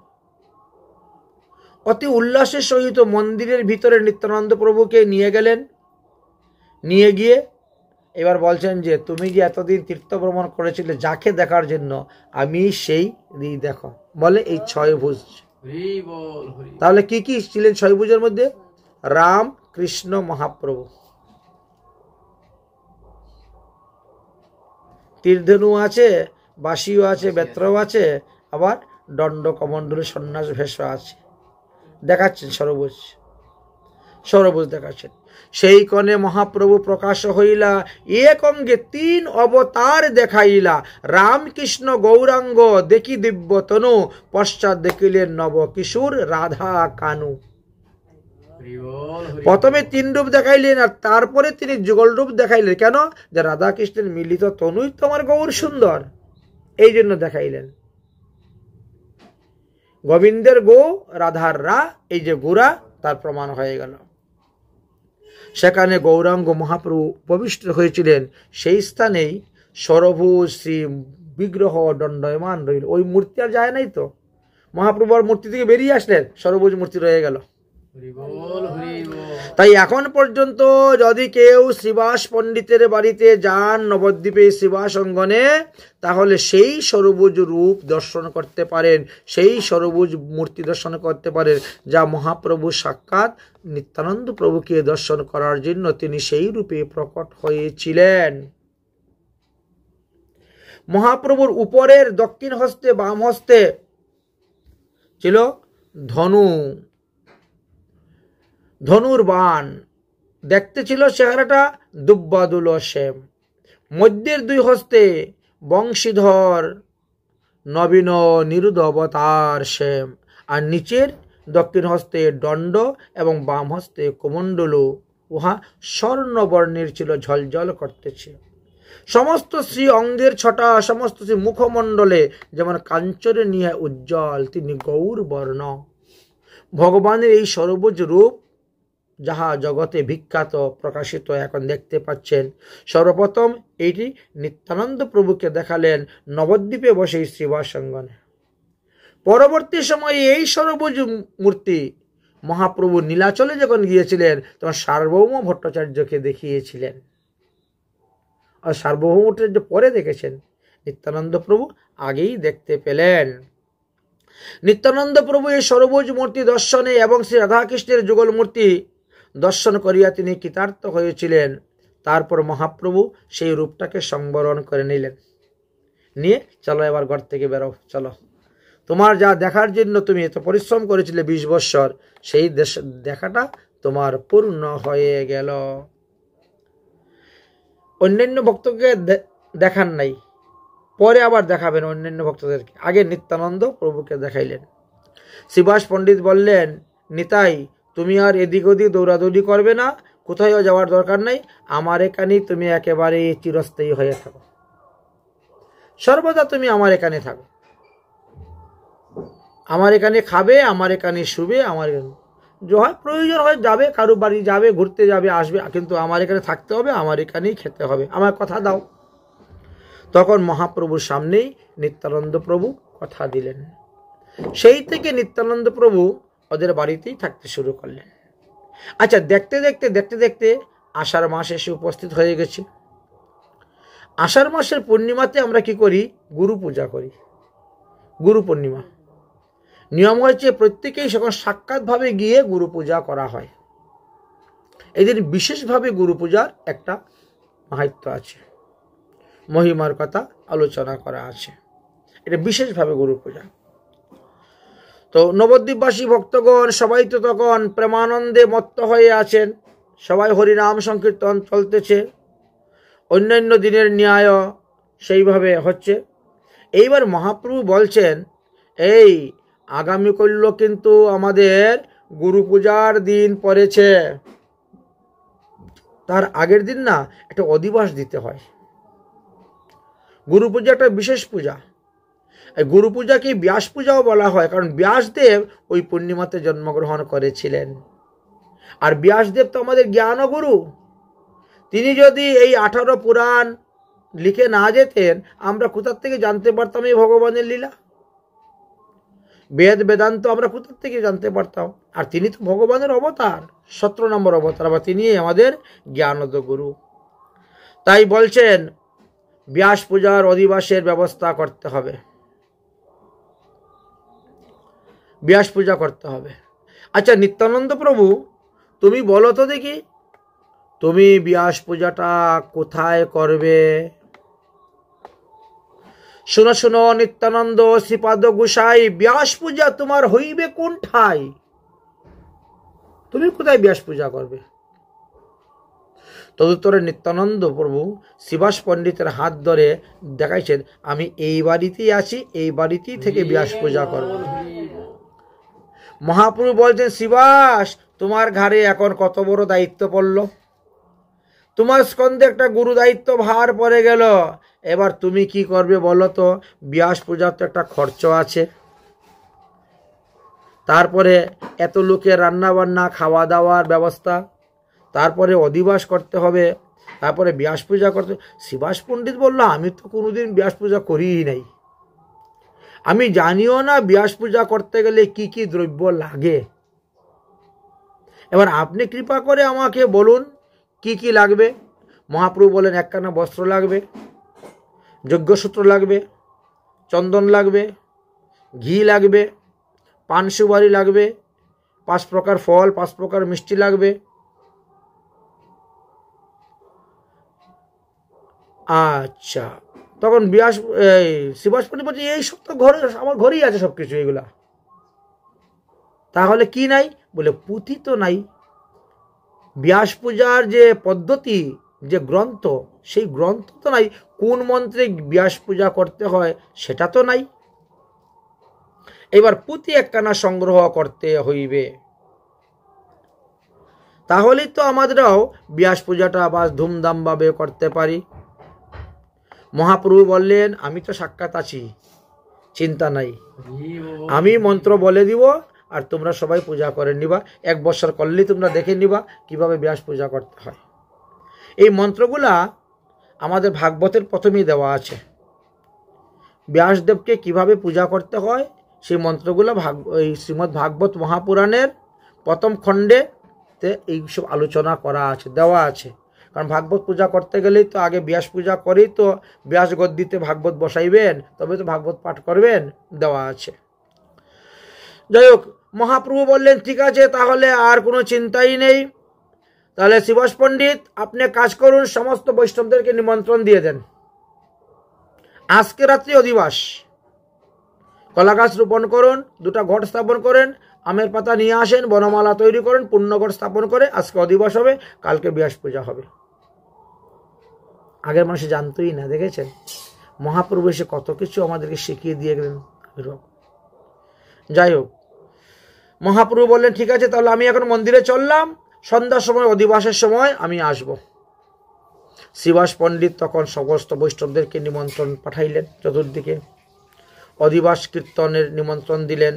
অতি উল্লাসের সহিত মন্দিরের ভিতরে নিত্যানন্দ প্রভুকে নিয়ে গেলেন। নিয়ে গিয়ে এবার বলছেন যে তুমি যে এতদিন তীর্থ ভ্রমণ করেছিলে যাকে দেখার জন্য, আমি সেই দেখো। বলে এই 6 ভুজ। তাহলে কি কি ছিলেন 6 ভুজের মধ্যে? রাম, কৃষ্ণ, মহাপ্রভু। তীর্ধনু আছে, বাসিও আছে, বেত্রও আছে, আবার দণ্ড কমণ্ডলে সন্ন্যাস ভেষ আছে। দেখাচ্ছেন সরভুজ, সরভুজ দেখাচ্ছেন। সেই কণে মহাপ্রভু প্রকাশ হইলা, এক অঙ্গে 3 অবতার দেখাইলা। রামকৃষ্ণ গৌরাঙ্গ দেখি দিব্য তনু, পশ্চাৎ দেখিলেন নব কিশোর রাধা কানু। প্রথমে 3 রূপ দেখাইলেন আর তারপরে তিনি যুগল রূপ দেখাইলেন। কেন? যে রাধা কৃষ্ণের মিলিত তনুই তোমার গৌর সুন্দর, এই জন্য দেখাইলেন। গোবিন্দের গো, রাধার রা, এই যে গোরা তার প্রমাণ হয়ে গেল। সেখানে গৌরাঙ্গ মহাপ্রভু উপবিষ্ট হয়েছিলেন, সেই স্থানেই সরভুজ শ্রী বিগ্রহ দণ্ডায়মান রইল। ওই মূর্তি আর যায় নাই তো, মহাপ্রভুর মূর্তি থেকে বেরিয়ে আসলেন, সরভুজ মূর্তি রয়ে গেল। তাই এখন পর্যন্ত যদি কেউ শ্রীবাস পণ্ডিতের বাড়িতে যান নবদ্বীপে শ্রীবাস অঙ্গনে, তাহলে সেই সরভুজ রূপ দর্শন করতে পারেন, সেই সরভুজ মূর্তি দর্শন করতে পারেন, যা মহাপ্রভু সাক্ষাৎ নিত্যানন্দ প্রভুকে দর্শন করার জন্য তিনি সেই রূপে প্রকট হয়েছিলেন। মহাপ্রভুর উপরের দক্ষিণ হস্তে বাম হস্তে ছিল ধনুর বাণ, দেখতে ছিল চেহারাটা দুব্বাদুল শ্যাম। মধ্যের দুই হস্তে বংশীধর নবীন নিরুদ অবতার শ্যাম, আর নিচের দক্ষিণ হস্তে দণ্ড এবং বাম হস্তে কমণ্ডলু, উহা স্বর্ণবর্ণের ছিল, ঝলঝল করতেছে। সমস্ত শ্রী অঙ্গের ছটা, সমস্ত শ্রী মুখমণ্ডলে যেমন কাঞ্চনে নিয়ে উজ্জ্বল, তিনি গৌর বর্ণ। ভগবানের এই সর্বজ রূপ যাহা জগতে বিখ্যাত প্রকাশিত এখন দেখতে পাচ্ছেন, সর্বপ্রথম এইটি নিত্যানন্দ প্রভুকে দেখালেন নবদ্বীপে বসে শ্রীবাস অঙ্গনে। পরবর্তী সময়ে এই সর্বজ মূর্তি মহাপ্রভু নীলাচলে যখন গিয়েছিলেন তখন সার্বভৌম ভট্টাচার্যকে দেখিয়েছিলেন, আর সার্বভৌম ভট্টাচার্য পরে দেখেছেন, নিত্যানন্দ প্রভু আগেই দেখতে পেলেন। নিত্যানন্দ প্রভু এই সর্বজ মূর্তি দর্শনে এবং শ্রী রাধাকৃষ্ণের যুগল মূর্তি দর্শন করিয়া তিনি কৃতার্থ হয়েছিলেন। তারপর মহাপ্রভু সেই রূপটাকে সংবরণ করে নিলেন, নিয়ে চলো এবার ঘর থেকে বেরো, চলো, তোমার যা দেখার জন্য তুমি এত পরিশ্রম করেছিলে 20 বৎসর, সেই দেখাটা তোমার পূর্ণ হয়ে গেল। অন্যান্য ভক্তকে দেখান নাই, পরে আবার দেখাবেন অন্যান্য ভক্তদেরকে, আগে নিত্যানন্দ প্রভুকে দেখাইলেন। শ্রীবাস পণ্ডিত বললেন, নিতাই তুমি আর এদিক ওদিক দৌড়াদৌড়ি করবে না, কোথাও যাওয়ার দরকার নাই, আমার এখানেই তুমি একেবারে চিরস্থায়ী হয়ে থাকো, সর্বদা তুমি আমার এখানে থাকো, আমার এখানে খাবে, আমার এখানে শুবে, আমার হয় প্রয়োজন হয় যাবে, কারো বাড়ি যাবে, ঘুরতে যাবে, আসবে, কিন্তু আমার এখানে থাকতে হবে, আমার এখানেই খেতে হবে, আমার কথা দাও। তখন মহাপ্রভুর সামনেই নিত্যানন্দ প্রভু কথা দিলেন। সেই থেকে নিত্যানন্দ প্রভু ওদের বাড়িতেই থাকতে শুরু করলেন। আচ্ছা, দেখতে দেখতে আষাঢ় মাস এসে উপস্থিত হয়ে গেছে। আষাঢ় মাসের পূর্ণিমাতে আমরা কি করি? গুরু পূজা করি, গুরু পূর্ণিমা। নিয়ম হয়েছে প্রত্যেকেই সেখানে সাক্ষাৎভাবে গিয়ে গুরু পূজা করা হয়। এদের বিশেষভাবে গুরু পূজার একটা মাহাত্ম্য আছে, মহিমার কথা আলোচনা করা আছে, এটা বিশেষভাবে গুরু পূজা। তো নবদ্বীপবাসী ভক্তগণ সবাই তো তখন প্রেমানন্দে মত্ত হয়ে আছেন, সবাই হরিনাম সংকীর্তন চলতেছে, অন্যান্য দিনের ন্যায় সেইভাবে হচ্ছে। এইবার মহাপ্রভু বলছেন, এই আগামী কল্য কিন্তু আমাদের গুরু পূজার দিন পড়েছে, তার আগের দিন না একটা অধিবাস দিতে হয়। গুরু পূজা একটা বিশেষ পূজা। এই গুরু পূজাকে ব্যাস পূজাও বলা হয়, কারণ ব্যাসদেব ওই পূর্ণিমাতে জন্মগ্রহণ করেছিলেন। আর ব্যাসদেব তো আমাদের জ্ঞান গুরু, তিনি যদি এই 18 পুরাণ লিখে না যেতেন, আমরা কোথার থেকে জানতে পারতাম এই ভগবানের লীলা? বেদ বেদান্ত আমরা কোথার থেকে জানতে পারতাম? আর তিনি তো ভগবানের অবতার, 17 নম্বর অবতার, আবার তিনি আমাদের জ্ঞানদ গুরু। তাই বলছেন ব্যাস পূজার অধিবাসের ব্যবস্থা করতে হবে, ব্যাস পূজা করতে হবে। আচ্ছা নিত্যানন্দ প্রভু, তুমি বলো তো দেখি, তুমি ব্যাস পূজাটা কোথায় করবে? শুনো শুনো নিত্যানন্দ শ্রীপাদ গোসাই, ব্যাস পূজা তোমার হইবে কোন ঠাই? তুমি কোথায় ব্যাস পূজা করবে? তদুত্তরে নিত্যানন্দ প্রভু শ্রীবাস পণ্ডিতের হাত ধরে দেখাইছেন, আমি এই বাড়িতেই আছি, এই বাড়িতেই থেকে ব্যাস পূজা করব। মহাপ্রভু বলছেন, শ্রীবাস তোমার ঘাড়ে এখন কত বড় দায়িত্ব পড়ল, তোমার স্কন্ধে একটা গুরু দায়িত্ব ভার পড়ে গেল, এবার তুমি কি করবে বলো তো? ব্যাস পূজার তো একটা খরচ আছে, তারপরে এত লোকের রান্না বান্না খাওয়া দাওয়ার ব্যবস্থা, তারপরে অধিবাস করতে হবে, তারপরে ব্যাস পূজা করতে। শিবাস পণ্ডিত বলল, আমি তো কোনোদিন ব্যাস পূজা করিই নাই, আমি জানিও না ব্যাস পূজা করতে গেলে কি কি দ্রব্য লাগে। এবার আপনি কৃপা করে আমাকে বলুন কি কি লাগবে। মহাপ্রভু বলেন, একখানা বস্ত্র লাগবে, যজ্ঞসূত্র লাগবে, চন্দন লাগবে, ঘি লাগবে, পান সুপারি লাগবে, 5 প্রকার ফল, 5 প্রকার মিষ্টি লাগবে। আচ্ছা, তখন শিবাস পণ্ডিত বলছে, এই সব তো ঘরে, আমার ঘরেই আছে সব কিছু এগুলা। তাহলে কি নাই? বলে, পুঁথি তো নাই, ব্যাস পূজার যে পদ্ধতি, যে গ্রন্থ, সেই গ্রন্থ তো নাই, কোন মন্ত্রে ব্যাস পূজা করতে হয় সেটা তো নাই। এবার পুঁথি একখানা সংগ্রহ করতে হইবে, তাহলেই তো আমাদেরও ব্যাস পূজাটা বা ধুমধাম ভাবে করতে পারি। মহাপ্রভু বললেন, আমি তো সাক্ষাৎ আছি, চিন্তা নাই, আমি মন্ত্র বলে দিব আর তোমরা সবাই পূজা করে নিবা। 1 বছর করলেই তোমরা দেখে নিবা কিভাবে ব্যাস পূজা করতে হয়। এই মন্ত্রগুলা আমাদের ভাগবতের প্রথমেই দেওয়া আছে, ব্যাসদেবকে কিভাবে পূজা করতে হয় সেই মন্ত্রগুলো এই শ্রীমদ্ ভাগবত মহাপুরাণের প্রথম খণ্ডেতে এইসব আলোচনা করা আছে, দেওয়া আছে। কারণ ভাগবত পূজা করতে গেলেই তো আগে ব্যাস পূজা করেই তো ব্যাস গদ্দিতে ভাগবত বসাইবেন, তবে তো ভাগবত পাঠ করবেন, দেওয়া আছে। যাই হোক, মহাপ্রভু বললেন, ঠিক আছে, তাহলে আর কোনো চিন্তাই নেই। তাহলে শিবাস পণ্ডিত আপনি কাজ করুন, সমস্ত বৈষ্ণবদেরকে নিমন্ত্রণ দিয়ে দেন, আজকে রাত্রি অধিবাস, কলা গাছ রোপণ করুন, 2টা ঘট স্থাপন করেন, আমের পাতা নিয়ে আসেন, বনমালা তৈরি করেন, পুণ্যঘট স্থাপন করে আজকে অধিবাস হবে, কালকে ব্যাস পূজা হবে। আগের মানুষ জানতোই না, দেখেছেন মহাপ্রভু এসে কত কিছু আমাদেরকে শিখিয়ে দিয়ে গেলেন। যাই হোক, মহাপ্রভু বললেন, ঠিক আছে, তাহলে আমি এখন মন্দিরে চললাম, সন্ধ্যার সময় অধিবাসের সময় আমি আসব। শিবাস পণ্ডিত তখন সমস্ত বৈষ্ণবদেরকে নিমন্ত্রণ পাঠাইলেন, চতুর্দিকে অধিবাস কীর্তনের নিমন্ত্রণ দিলেন।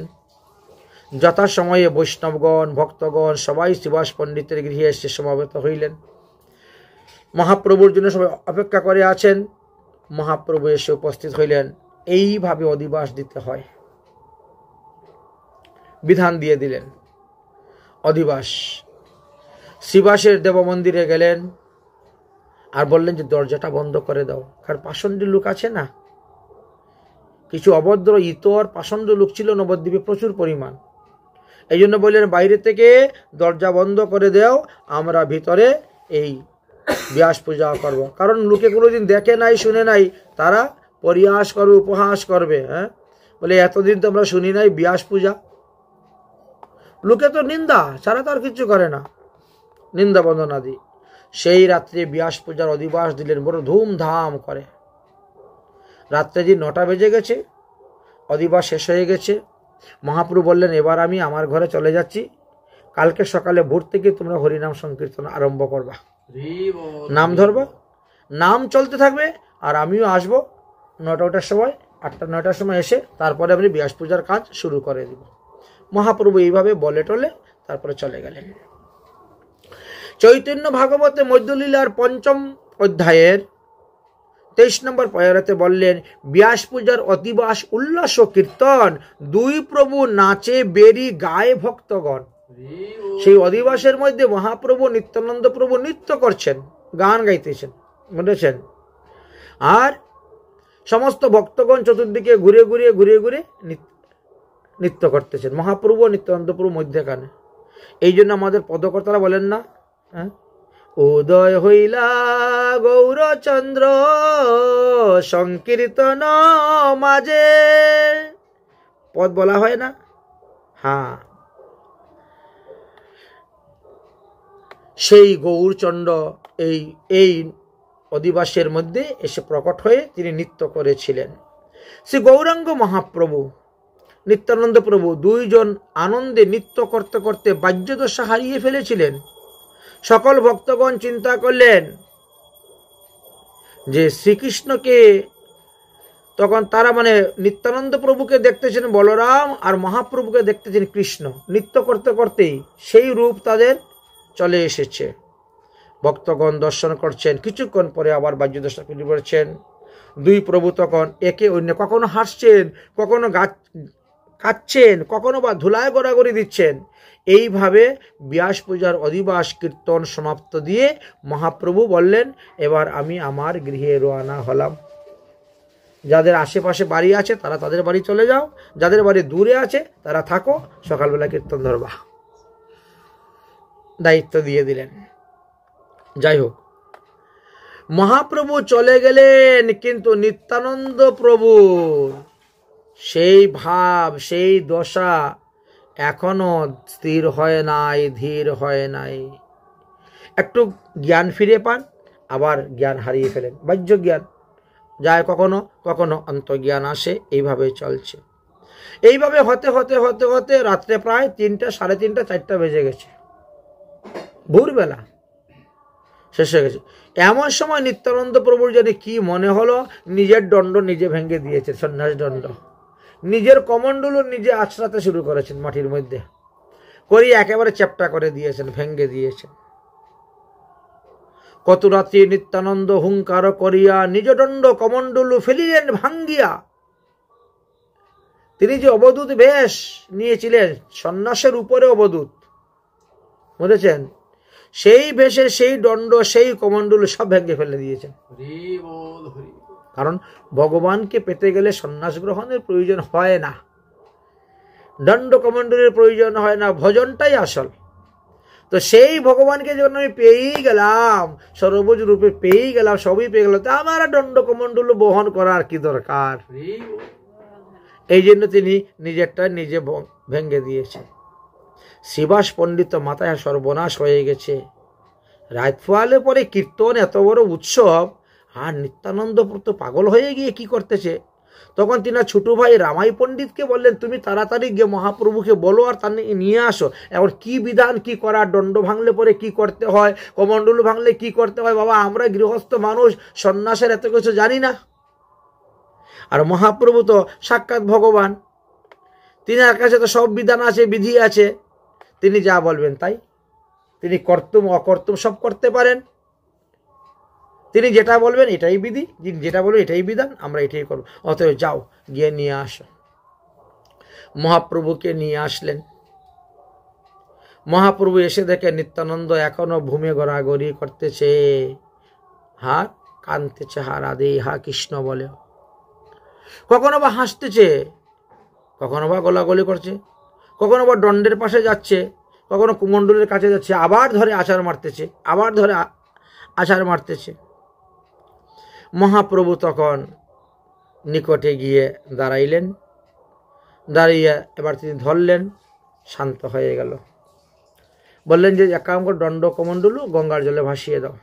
যথাসময়ে বৈষ্ণবগণ ভক্তগণ সবাই শিবাস পণ্ডিতের গৃহে এসে সমাবেত হইলেন। মহাপ্রভুর জন্য সবাই অপেক্ষা করে আছেন। মহাপ্রভু এসে উপস্থিত হইলেন। এইভাবে অধিবাস দিতে হয়, বিধান দিয়ে দিলেন। অধিবাস শিবাসের দেব মন্দিরে গেলেন আর বললেন যে দরজাটা বন্ধ করে দাও, কারণ পাষণ্ডী লোক আছে না, কিছু অভদ্র ইতর পাষণ্ড লোক ছিল নবদ্বীপে প্রচুর পরিমাণ। এই জন্য বললেন, বাইরে থেকে দরজা বন্ধ করে দাও, আমরা ভিতরে এই ব্যাস পূজা করব। কারণ লোকে কোনোদিন দেখে নাই, শুনে নাই, তারা পরিহাস করবে, উপহাস করবে। হ্যাঁ, বলে এতদিন তো আমরা শুনি নাই ব্যাস পূজা। লোকে তো নিন্দা ছাড়া তো আর কিছু করে না, নিন্দা বন্দনাদি। সেই রাত্রে ব্যাস পূজার অধিবাস দিলেন বড় ধুমধাম করে। রাত্রে যে 9টা বেজে গেছে, অধিবাস শেষ হয়ে গেছে। মহাপ্রভু বললেন, এবার আমি আমার ঘরে চলে যাচ্ছি, কালকে সকালে ভোর থেকে তোমরা হরিনাম সংকীর্তন আরম্ভ করবা, নাম ধরবা, নাম চলতে থাকবে, আর আমিও আসবো 9টার সময়, 8টা-9টার সময় এসে তারপরে আমি ব্যাস পূজার কাজ শুরু করে দিব। মহাপ্রভু এইভাবে বলে টলে তারপরে চলে গেলেন। চৈতন্য ভাগবতে মধ্যলীলার 5ম অধ্যায়ের 23 নম্বর পয়ারাতে বললেন, ব্যাস পূজার অধিবাস উল্লাস ও কীর্তন, 2 প্রভু নাচে বেরি গায়ে ভক্তগণ। সেই অধিবাসের মধ্যে মহাপ্রভু নিত্যানন্দ প্রভু নৃত্য করছেন, গান গাইতেছেন, বুঝেছেন, আর সমস্ত ভক্তগণ চতুর্দিকে ঘুরে ঘুরে নৃত্য করতেছেন। মহাপ্রভু ও নিত্যানন্দ প্রভু মধ্যেখানে। এই জন্য আমাদের পদকর্তারা বলেন না, হ্যাঁ, উদয় হইলা গৌরচন্দ্র সংকীর্তন মাঝে, পদ বলা হয় না? হ্যাঁ, সেই গৌরচন্দ্র এই অধিবাসের মধ্যে এসে প্রকট হয়ে তিনি নৃত্য করেছিলেন। শ্রী গৌরাঙ্গ মহাপ্রভু, নিত্যানন্দ প্রভু 2 জন আনন্দে নৃত্য করতে করতে বাহ্যদশা হারিয়ে ফেলেছিলেন। সকল ভক্তগণ চিন্তা করলেন যে শ্রীকৃষ্ণকে তখন তারা মানে নিত্যানন্দ প্রভুকে দেখতেছেন বলরাম, আর মহাপ্রভুকে দেখতেছেন কৃষ্ণ। নৃত্য করতে করতেই সেই রূপ তাদের চলে এসেছে। ভক্তগণ দর্শন করছেন, কিছুক্ষণ পরে আবার বাহ্য দর্শন করছেন। দুই প্রভু তখন একে অন্য কখনো হাসছেন, কখনো কাঁদছেন, কখনো বা ধুলায় গড়াগড়ি দিচ্ছেন। এইভাবে ব্যাস পূজার অধিবাস কীর্তন সমাপ্ত দিয়ে মহাপ্রভু বললেন, এবার আমি আমার গৃহে রওনা হলাম। যাদের আশেপাশে বাড়ি আছে তারা তাদের বাড়ি চলে যাও, যাদের বাড়ি দূরে আছে তারা থাকো, সকালবেলা কীর্তন ধরবা। দায়িত্ব দিয়ে দিলেন। যাই হোক, মহাপ্রভু চলে গেলেন, কিন্তু নিত্যানন্দ প্রভু সেই ভাব, সেই দশা এখনো স্থির হয় নাই, ধীর হয় নাই। একটু জ্ঞান ফিরে পান, আবার জ্ঞান হারিয়ে ফেলেন। বাহ্য জ্ঞান যায় কখনো, কখনো অন্তর্জ্ঞান আসে, এইভাবে চলছে। এইভাবে হতে হতে হতে হতে রাত্রে প্রায় 3টা, 3:30, 4টা বেজে গেছে, ভোরবেলা শেষ হয়ে গেছে। এমন সময় নিত্যানন্দ প্রভুর যেন কি মনে হলো, নিজের দণ্ড নিজে ভেঙে দিয়েছে, সন্ন্যাস দণ্ড। নিজের কমণ্ডলু নিজে আছড়াতে শুরু করেছেন মাটির মধ্যে, করি একেবারে চ্যাপ্টা করে দিয়েছেন, ভেঙে দিয়েছেন। কত রাত্রি নিত্যানন্দ হুঙ্কার করিয়া নিজ দণ্ড কমণ্ডলু ফেলিলেন ভাঙ্গিয়া। তিনি যে অবধূত বেশ নিয়েছিলেন, সন্ন্যাসের উপরে অবধূত, বুঝেছেন, সেই বেশে সেই দণ্ড, সেই কমণ্ডলু সব ভেঙে ফেলে দিয়েছেন। কারণ ভগবানকে পেতে গেলে সন্ন্যাস গ্রহণের প্রয়োজন হয় না, দণ্ড কমণ্ডলের প্রয়োজন হয় না, ভজনটাই আসল। তো সেই ভগবানকে যখন আমি পেয়েই গেলাম, সর্বজ রূপে পেয়েই গেলাম, সবই পেয়ে গেলাম, তা আমার দণ্ড কমণ্ডল বহন করার কি দরকার? এই জন্য তিনি নিজেরটা নিজে ভেঙে দিয়েছে। শিবাস পণ্ডিত মাথায় সর্বনাশ হয়ে গেছে। রাত পোয়ালে পরে কীর্তন, এত বড় উৎসব, আর নিত্যানন্দ তো পাগল হয়ে গিয়ে কি করতেছে। তখন তিনি ছোট ভাই রামাই পণ্ডিতকে বললেন, তুমি তাড়াতাড়ি গিয়ে মহাপ্রভুকে বলো আর তার নিয়ে আসো। এখন কি বিধান, কি করার, দণ্ড ভাঙলে পরে কি করতে হয়, কমণ্ডলু ভাঙলে কি করতে হয়। বাবা, আমরা গৃহস্থ মানুষ, সন্ন্যাসের এত কিছু জানি না। আর মহাপ্রভু তো সাক্ষাৎ ভগবান, তিনার কাছে তো সব বিধান আছে, বিধি আছে, তিনি যা বলবেন তাই। তিনি কর্তুম অকর্তুম সব করতে পারেন। তিনি যেটা বলবেন এটাই বিধি, যেটা বলবেন এটাই বিধান, আমরা এটাই করব। অতএব যাও, গিয়ে নিয়ে আসো। মহাপ্রভুকে নিয়ে আসলেন। মহাপ্রভু এসে দেখে নিত্যানন্দ এখনো ভূমে গড়াগড়ি করতেছে, হাত কাঁদতেছে, হা রাধে, হা কৃষ্ণ বলে। কখনো বা হাসতেছে, কখনো বা গলাগলি করছে, কখনো বা দণ্ডের পাশে যাচ্ছে, কখনো কুমণ্ডলের কাছে যাচ্ছে, আবার ধরে আছাড় মারতেছে, আবার ধরে আছাড় মারতেছে। মহাপ্রভু তখন নিকটে গিয়ে দাঁড়াইলেন। দাঁড়িয়ে এবার তিনি ধরলেন, শান্ত হয়ে গেল। বললেন যে এক কাম করে, দণ্ড কমণ্ডলু গঙ্গার জলে ভাসিয়ে দাও,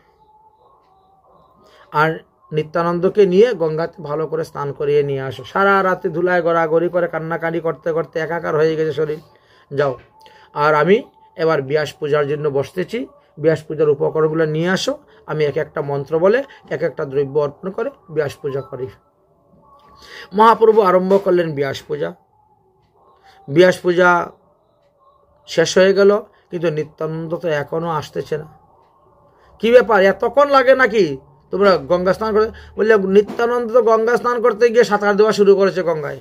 আর নিত্যানন্দকে নিয়ে গঙ্গাতে ভালো করে স্নান করিয়ে নিয়ে আসো। সারা রাতে ধুলায় গড়াগড়ি করে কান্নাকাটি করতে করতে একাকার হয়ে গেছে শরীর। যাও, আর আমি এবার ব্যাস পূজার জন্য বসতেছি, ব্যাস পূজার উপকরণগুলো নিয়ে আসো। আমি এক একটা মন্ত্র বলে এক একটা দ্রব্য অর্পণ করে ব্যাস পূজা করি। মহাপ্রভু আরম্ভ করলেন ব্যাস পূজা। ব্যাস পূজা শেষ হয়ে গেল, কিন্তু নিত্যানন্দ তো এখনো আসতেছে না। কি ব্যাপার, এতক্ষণ লাগে নাকি তোমরা গঙ্গা স্নান করে? বললে নিত্যানন্দ তো গঙ্গা স্নান করতে গিয়ে সাঁতার দেওয়া শুরু করেছে গঙ্গায়।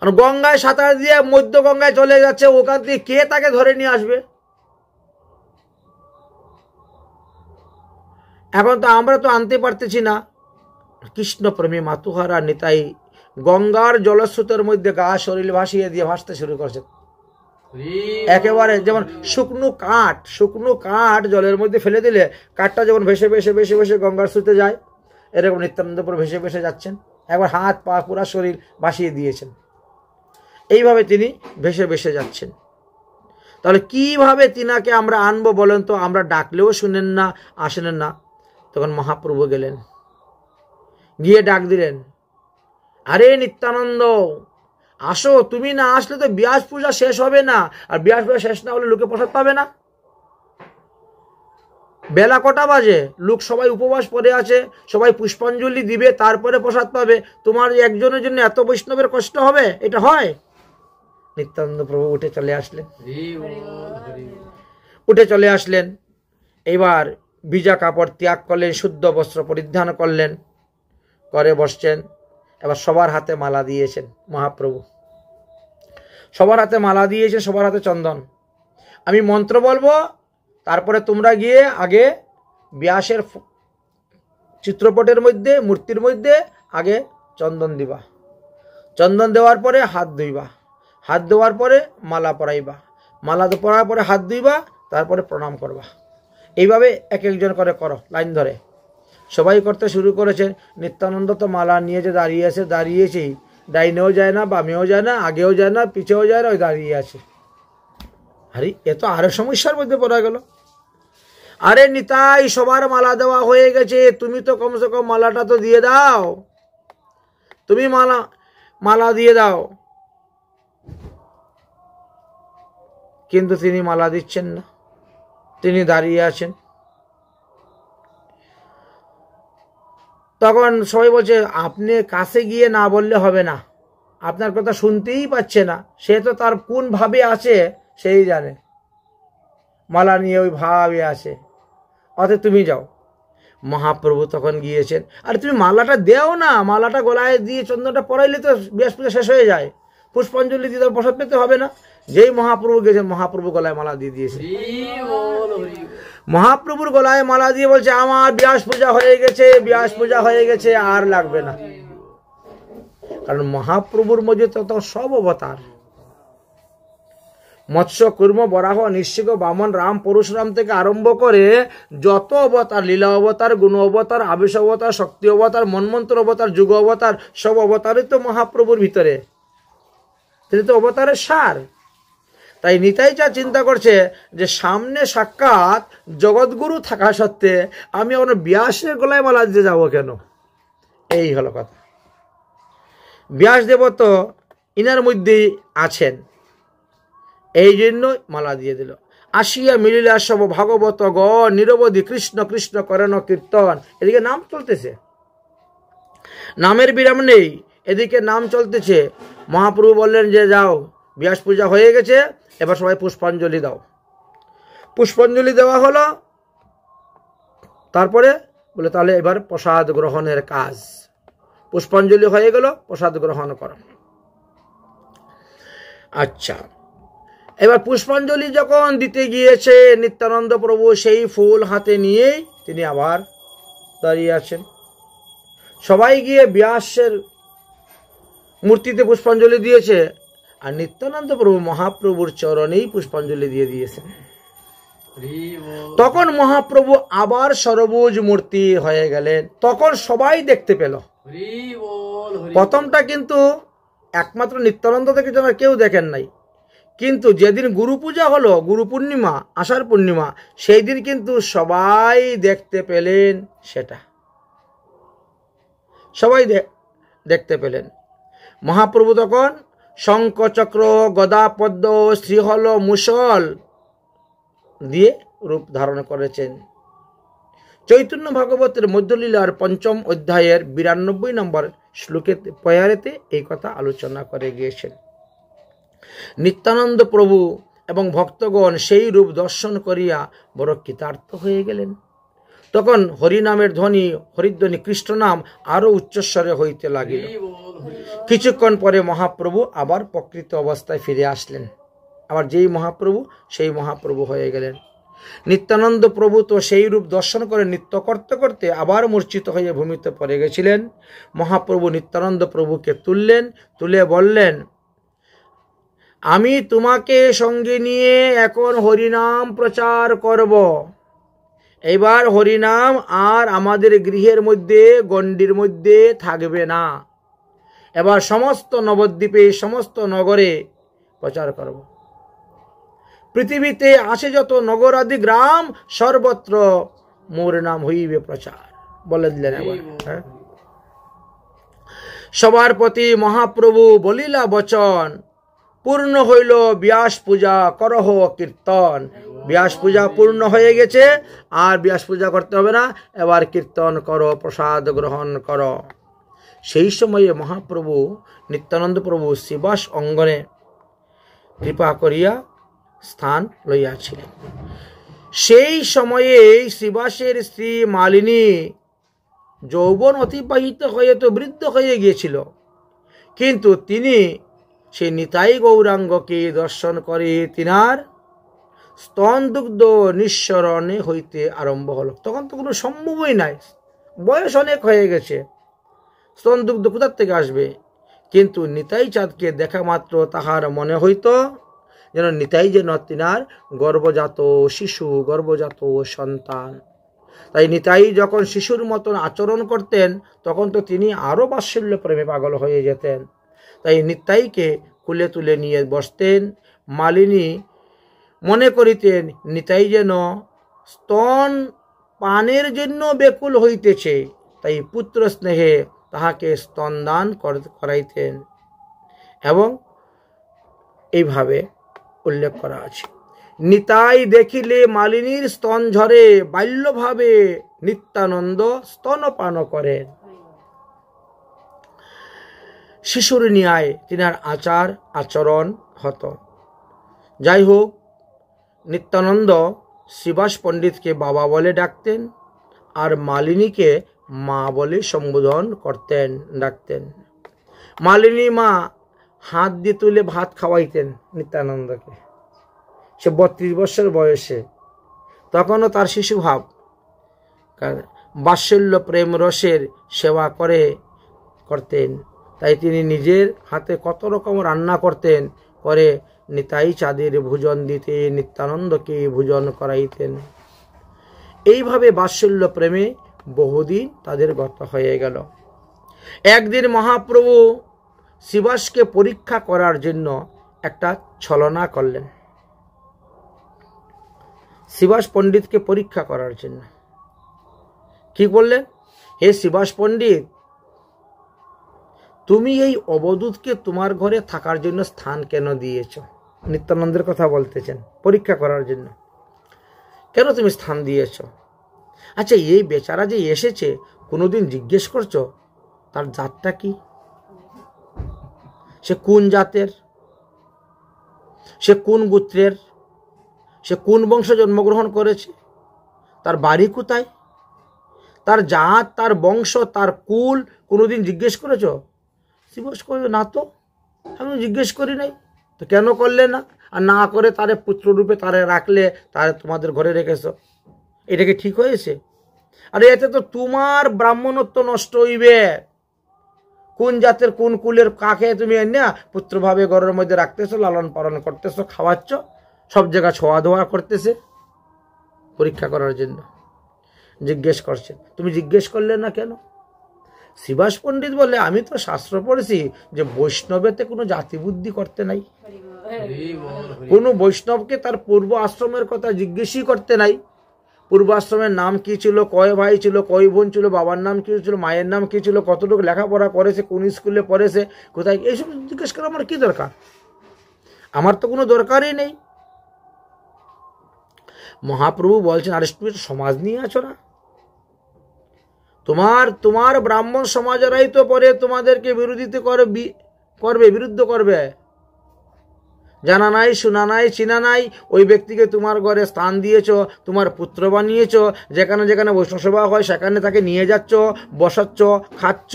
আর গঙ্গায় সাঁতার দিয়ে মধ্য গঙ্গায় চলে যাচ্ছে, ওখান থেকে কে তাকে ধরে নিয়ে আসবে? এখন তো আমরা তো আনতে পারতেছি না। কৃষ্ণ প্রেমী মাতুহারা নিতাই গঙ্গার জলস্রোতের মধ্যে গা শরীর ভাসিয়ে দিয়ে ভাসতে শুরু করছে। একেবারে যেমন শুকনো কাঠ জলের মধ্যে ফেলে দিলে কাঠটা যেমন ভেসে ভেসে ভেসে ভেসে গঙ্গার স্রোতে যায়, এরকম নিত্যানন্দ পুরো ভেসে ভেসে যাচ্ছেন। একবার হাত পা পুরা শরীর ভাসিয়ে দিয়েছেন। এইভাবে তিনি ভেসে ভেসে যাচ্ছেন। তাহলে কিভাবে তিনাকে আমরা আনবো বলেন তো? আমরা ডাকলেও শুনেন না, আসেন না। তখন মহাপ্রভু গেলেন, গিয়ে ডাক দিলেন, আরে নিত্যানন্দ আসো, তুমি না আসলে তো ব্যাস পূজা শেষ হবে না, আর ব্যাস পূজা শেষ না হলে লোকে প্রসাদ পাবে না। বেলা কটা বাজে, লোক সবাই উপবাস পড়ে আছে, সবাই পুষ্পাঞ্জলি দিবে, তারপরে প্রসাদ পাবে, তোমার একজনের জন্য এত বৈষ্ণবের কষ্ট হবে? এটা হয়? নিত্যানন্দ প্রভু উঠে চলে আসলেন। এবার ভিজা কাপড় ত্যাগ করলেন, শুদ্ধ বস্ত্র পরিধান করলেন, করে বসছেন। এবার সবার হাতে মালা দিয়েছেন মহাপ্রভু, সবার হাতে মালা দিয়েছেন, সবার হাতে চন্দন। আমি মন্ত্র বলবো, তারপরে তোমরা গিয়ে আগে ব্যাসের চিত্রপটের মধ্যে, মূর্তির মধ্যে আগে চন্দন দিবা, চন্দন দেওয়ার পরে হাত ধুইবা, হাত ধোয়ার পরে মালা পরাইবা, মালা পরার পরে হাত ধুইবা, তারপরে প্রণাম করবা। এইভাবে এক একজন করে করো, লাইন ধরে। সবাই করতে শুরু করেছে। নিত্যানন্দ তো মালা নিয়ে যে দাঁড়িয়েছেই, ডাইনেও যায় না, বামেও যায় না, আগেও যায় না, পিছেও যায় না, ওই দাঁড়িয়ে আছে। আরে এ তো আরো সমস্যার মধ্যে পড়া গেল। আরে নিতাই, সবার মালা দেওয়া হয়ে গেছে, তুমি তো কমসে কম মালাটা তো দিয়ে দাও, তুমি মালা দিয়ে দাও। কিন্তু তিনি মালা দিচ্ছেন না, তিনি দাঁড়িয়ে আছেন। তখন সবাই বলছে, আপনি কাছে গিয়ে না বললে হবে না, আপনার কথা শুনতেই পাচ্ছে না, সে তো তার কোন ভাবে আছে সেই জানে, মালা নিয়ে ওই ভাবে আছে, অতএব তুমি যাও। মহাপ্রভু তখন গিয়েছেন। আর তুমি মালাটা দেও না, মালাটা গলায় দিয়ে চন্দনটা পরাইলে তো ব্যাস পূজা শেষ হয়ে যায়, পুষ্পাঞ্জলি দিয়ে প্রসাদ পেতে হবে না। যেই মহাপ্রভু গেছেন, মহাপ্রভু গলায় মালা দিয়ে দিয়েছে। মহাপ্রভুর গলায় মালা দিয়ে বলছে, আমার ব্যাস পূজা হয়ে গেছে, ব্যাস পূজা হয়ে গেছে, আর লাগবে না। কারণ মহাপ্রভুর মধ্যে তো সব অবতার, মৎস্য, কুর্ম, বরাহ, নিঃসিংহ, বামন, রাম, পরশুরাম থেকে আরম্ভ করে যত অবতার, লীলা অবতার, গুণ অবতার, আবেশ অবতার, শক্তি অবতার, মন্মন্ত্র অবতার, যুগ অবতার, সব অবতারই তো মহাপ্রভুর ভিতরে, তিনি তো অবতারের সার। তাই নিতাই যা চিন্তা করছে যে সামনে সাক্ষাৎ জগৎগুরু থাকা সত্ত্বে আমি আমার ব্যাসের গলায় মালা দিতে যাবো কেন? এই হলো কথা। ব্যাসদেব তো ইনার মধ্যেই আছেন, এই জন্য মালা দিয়ে দিল। আসিয়া মিলিলা সব ভাগবত গ নিরবধি কৃষ্ণ কৃষ্ণ করেন কীর্তন। এদিকে নাম চলতেছে, নামের বিরাম নেই, এদিকে নাম চলতেছে। মহাপ্রভু বললেন যে যাও, ব্যাস পূজা হয়ে গেছে, এবার সবাই পুষ্পাঞ্জলি দাও। পুষ্পাঞ্জলি দেওয়া হলো, তারপরে বলে তাহলে এবার প্রসাদ গ্রহণের কাজ। পুষ্পাঞ্জলি হয়ে গেল, প্রসাদ গ্রহণ করো। আচ্ছা, এবার পুষ্পাঞ্জলি যখন দিতে গিয়েছে নিত্যানন্দ প্রভু, সেই ফুল হাতে নিয়েই তিনি আবার দাঁড়িয়ে আছেন। সবাই গিয়ে ব্যাসের মূর্তিতে পুষ্পাঞ্জলি দিয়েছে, আর নিত্যানন্দ প্রভু মহাপ্রভুর চরণেই পুষ্পাঞ্জলি দিয়ে দিয়েছেন। তখন মহাপ্রভু আবার সরবুজ মূর্তি হয়ে গেলেন। তখন সবাই দেখতে পেল। প্রথমটা কিন্তু একমাত্র নিত্যানন্দ থেকে যেন কেউ দেখেন নাই, কিন্তু যেদিন গুরু পূজা হলো, গুরু পূর্ণিমা, আষাঢ় পূর্ণিমা, সেই দিন কিন্তু সবাই দেখতে পেলেন। সেটা সবাই দেখতে পেলেন। মহাপ্রভু তখন শঙ্খ, চক্র, গদা, পদ্ম, শ্রীহল, মুসল দিয়ে রূপ ধারণ করেছেন। চৈতন্য ভাগবতের মধ্যলীলার ৫ম অধ্যায়ের ৯২ নম্বর শ্লোকে পয়ারেতে এই কথা আলোচনা করে গিয়েছেন। নিত্যানন্দ প্রভু এবং ভক্তগণ সেই রূপ দর্শন করিয়া বড় কৃতার্থ হয়ে গেলেন। তখন হরিনামের ধ্বনি, হরিধ্বনি, কৃষ্ণ নাম আরো উচ্চস্বরে হইতে লাগিল। কিছুক্ষণ পরে মহাপ্রভু আবার প্রকৃত অবস্থায় ফিরে আসলেন। আবার যেই মহাপ্রভু সেই মহাপ্রভু হয়ে গেলেন। নিত্যানন্দ প্রভু তো সেই রূপ দর্শন করে নৃত্য করতে করতে আবার মূর্ছিত হয়ে ভূমিতে পড়ে গেছিলেন। মহাপ্রভু নিত্যানন্দ প্রভুকে তুললেন, তুলে বললেন, আমি তোমাকে সঙ্গে নিয়ে এখন হরিনাম প্রচার করব। এবার হরিনাম আর আমাদের গৃহের মধ্যে, গণ্ডির মধ্যে থাকবে না। এবার সমস্ত নবদ্বীপে, সমস্ত নগরে প্রচার করব। পৃথিবীতে আছে যত নগরাদি গ্রাম, সর্বত্র মোর নাম হইবে প্রচার। বলে দিলেন এবার। সবার প্রতি মহাপ্রভু বলিলা বচন, পূর্ণ হইল ব্যাস পূজা করহ কীর্তন। ব্যাস পূজা পূর্ণ হয়ে গেছে, আর ব্যাস পূজা করতে হবে না, এবার কীর্তন করো, প্রসাদ গ্রহণ করো। সেই সময়ে মহাপ্রভু নিত্যানন্দ প্রভু শিবাস অঙ্গনে কৃপা করিয়া স্থান লইয়াছিলেন। সেই সময়ে শিবাসের স্ত্রী মালিনী যৌবন অতিবাহিত হয়ে তো বৃদ্ধ হয়ে গিয়েছিল, কিন্তু তিনি সেই নিতাই গৌরাঙ্গকে দর্শন করে তিনার স্তন দুগ্ধ নিঃসরণে হইতে আরম্ভ হলো। তখন তো কোনো সম্ভবই নাই, বয়স অনেক হয়ে গেছে, স্তন দুগ্ধ কোথার থেকে আসবে? কিন্তু নিতাই চাঁদকে দেখা মাত্র তাহার মনে হইত যেন নিতাই যেন তিনার গর্ভজাত শিশু, গর্ভজাত সন্তান। তাই নিতাই যখন শিশুর মতন আচরণ করতেন, তখন তো তিনি আরও বাৎসল্য প্রেমে পাগল হয়ে যেতেন। তাই নিতাইকে কুলে তুলে নিয়ে বসতেন। মালিনী মনে করিতেন নিতাই যেন স্তন পানের জন্য ব্যাকুল হইতেছে, তাই পুত্র স্নেহে তাহাকে স্তনদান করাইতেন। এবং এইভাবে উল্লেখ করা আছে, নিতাই দেখিলে মালিনীর স্তন ঝরে, বাল্যভাবে নিত্যানন্দ স্তনপান করেন। শিশুর ন্যায় তিনার আচার আচরণ হতো। যাই হোক, নিত্যানন্দ শিবাস পণ্ডিতকে বাবা বলে ডাকতেন, আর মালিনীকে মা বলে সম্বোধন ডাকতেন। মালিনী মা হাত দিয়ে তুলে ভাত খাওয়াইতেন নিত্যানন্দকে। সে 32 বছর বয়সে, তখনও তার শিশু ভাব, বাৎসল্য প্রেম রসের সেবা করতেন। তাই তিনি নিজের হাতে কত রকম রান্না করতেন, করে নিতাই চাঁদের ভোজন দিতে নিত্যানন্দকে ভোজন করাইতেন। এইভাবে বাৎসল্য প্রেমে বহুদিন তাদের গত হয়ে গেল। একদিন মহাপ্রভু শিবাসকে পরীক্ষা করার জন্য একটা ছলনা করলেন। শিবাস পণ্ডিতকে পরীক্ষা করার জন্য কি বললেন? হে শিবাস পণ্ডিত, তুমি এই অবধূতকে তোমার ঘরে থাকার জন্য স্থান কেন দিয়েছ? নিত্যানন্দের কথা বলতেছেন, পরীক্ষা করার জন্য কেন তুমি স্থান দিয়েছ? আচ্ছা, এই বেচারা যে এসেছে, কোনোদিন জিজ্ঞেস করছো তার জাতটা কি? সে কোন জাতের, সে কোন গোত্রের, সে কোন বংশে জন্মগ্রহণ করেছে, তার বাড়ি কোথায়, তার জাত, তার বংশ, তার কুল কোনোদিন জিজ্ঞেস করেছ? শিবাস কইবে, না তো, আমি জিজ্ঞেস করি নাই। তো কেন করলে না? আর না করে তারে পুত্ররূপে তারে রাখলে, তারে তোমাদের ঘরে রেখেছ, এটা কি ঠিক হয়েছে? আরে এতে তো তোমার ব্রাহ্মণত্ব নষ্ট হইবে। কোন জাতের কোন কুলের কাকে তুমি এনে পুত্রভাবে ঘরের মধ্যে রাখতেছো, লালন পালন করতেছো, খাওয়াচ্ছ, সব জায়গা ছোঁয়া ধোয়া করতেছে, পরীক্ষা করার জন্য জিজ্ঞেস করছেন। তুমি জিজ্ঞেস করলে না কেন? শিবাস পণ্ডিত বলে, আমি তো শাস্ত্র পড়েছি যে বৈষ্ণবেতে কোনো জাতি বুদ্ধি করতে নাই, কোনো বৈষ্ণবকে তার পূর্ব আশ্রমের কথা জিজ্ঞেসই করতে নাই। পূর্ব আশ্রমের নাম কি ছিল, কয় ভাই ছিল, কয় বোন ছিল, বাবার নাম কি ছিল, মায়ের নাম কি ছিল, কতটুকু লেখাপড়া করেছে, কোন স্কুলে পড়েছে, কোথায়, এইসব জিজ্ঞেস করা আমার কি দরকার? আমার তো কোনো দরকারই নেই। মহাপ্রভু বলছেন, আরে তুমি সমাজ নিয়ে আছো না? তোমার ব্রাহ্মণ সমাজেরাই তো পরে তোমাদেরকে বিরোধিতা করবে, বিরুদ্ধ করবে। জানা নাই, শোনা নাই, চিনা নাই, ওই ব্যক্তিকে তোমার ঘরে স্থান দিয়েছ, তোমার পুত্র বানিয়েছ, যেখানে যেখানে বৈষ্ণব সভা হয় সেখানে তাকে নিয়ে যাচ্ছ, বসাচ্ছ, খাচ্ছ,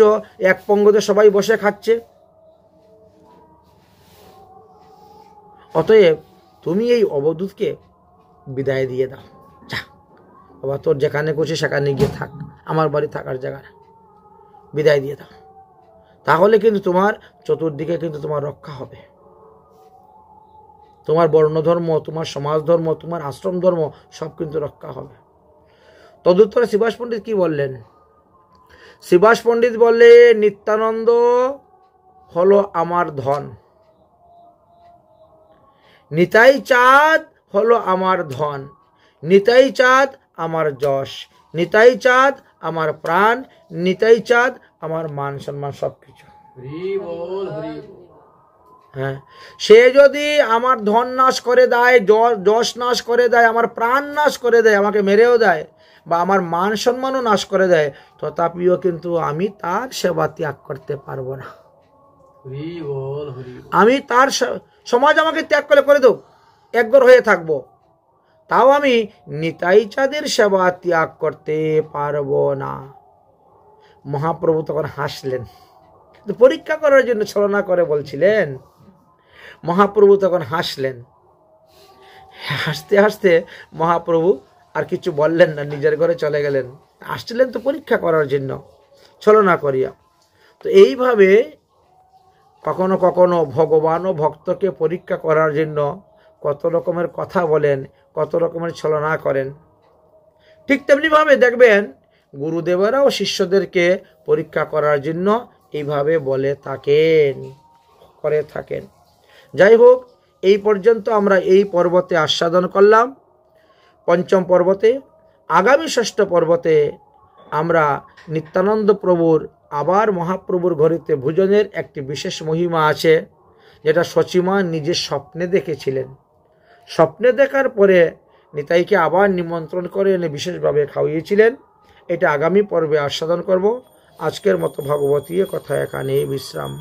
এক পঙ্গতে সবাই বসে খাচ্ছে। অতএব তুমি এই অবধূতকে বিদায় দিয়ে দাও, যা বাবা, তোর যেখানে করছে সেখানে গিয়ে থাক, আমার বাড়ি থাকার জায়গা না, বিদায় দিয়ে দাও। তাহলে কিন্তু তোমার চতুর্দিকে কিন্তু তোমার রক্ষা হবে, তোমার বর্ণধর্ম, তোমার সমাজ ধর্ম, তোমার আশ্রম ধর্ম সব কিন্তু রক্ষা হবে। তদুত্তরে শিবাস পণ্ডিত কি বললেন? শিবাস পণ্ডিত বললে, নিত্যানন্দ হলো আমার ধন, নিতাই চাঁদ হলো আমার ধন, নিতাই চাঁদ আমার যশ, নিতাই চাঁদ আমার প্রাণ, নিতাই চাঁদ আমার মান সম্মান, সবকিছু। হ্যাঁ, সে যদি আমার ধন নাশ করে দেয়, যশ নাশ করে দেয়, আমার প্রাণ নাশ করে দেয়, আমাকে মেরেও দেয়, বা আমার মান সম্মানও নাশ করে দেয়, তথাপিও কিন্তু আমি তার সেবা ত্যাগ করতে পারবো না। আমি তার সমাজ আমাকে ত্যাগ করে দেব, একগর হয়ে থাকবো, তাও আমি নিতাই চাঁদের সেবা ত্যাগ করতে পারবো না। মহাপ্রভু তখন হাসলেন, পরীক্ষা করার জন্য ছলনা করে বলছিলেন। মহাপ্রভু তখন হাসলেন। হাসতে হাসতে মহাপ্রভু আর কিছু বললেন না, নিজের ঘরে চলে গেলেন। আসছিলেন তো পরীক্ষা করার জন্য, ছলনা করিয়া। তো এইভাবে কখনো কখনো ভগবানও ভক্তকে পরীক্ষা করার জন্য কত রকমের কথা বলেন, কত রকমের ছলনা করেন। ঠিক তেমনিভাবে দেখবেন গুরুদেবেরাও শিষ্যদেরকে পরীক্ষা করার জন্য এইভাবে বলে থাকেন, করে থাকেন। যাই হোক, এই পর্যন্ত আমরা এই পর্বতে আস্বাদন করলাম, পঞ্চম পর্বতে। আগামী ষষ্ঠ পর্বতে আমরা নিত্যানন্দ প্রভুর আবার মহাপ্রভুর ঘরেতে ভোজনের একটি বিশেষ মহিমা আছে, যেটা সচিমা নিজে স্বপ্নে দেখেছিলেন। স্বপ্নে দেখার পরে নিতাইকে আবার নিমন্ত্রণ করে এনে বিশেষভাবে খাওয়িয়েছিলেন। এটা আগামী পর্বে আস্বাদন করব। আজকের মতো ভগবতীয় কথা এখানেই বিশ্রাম।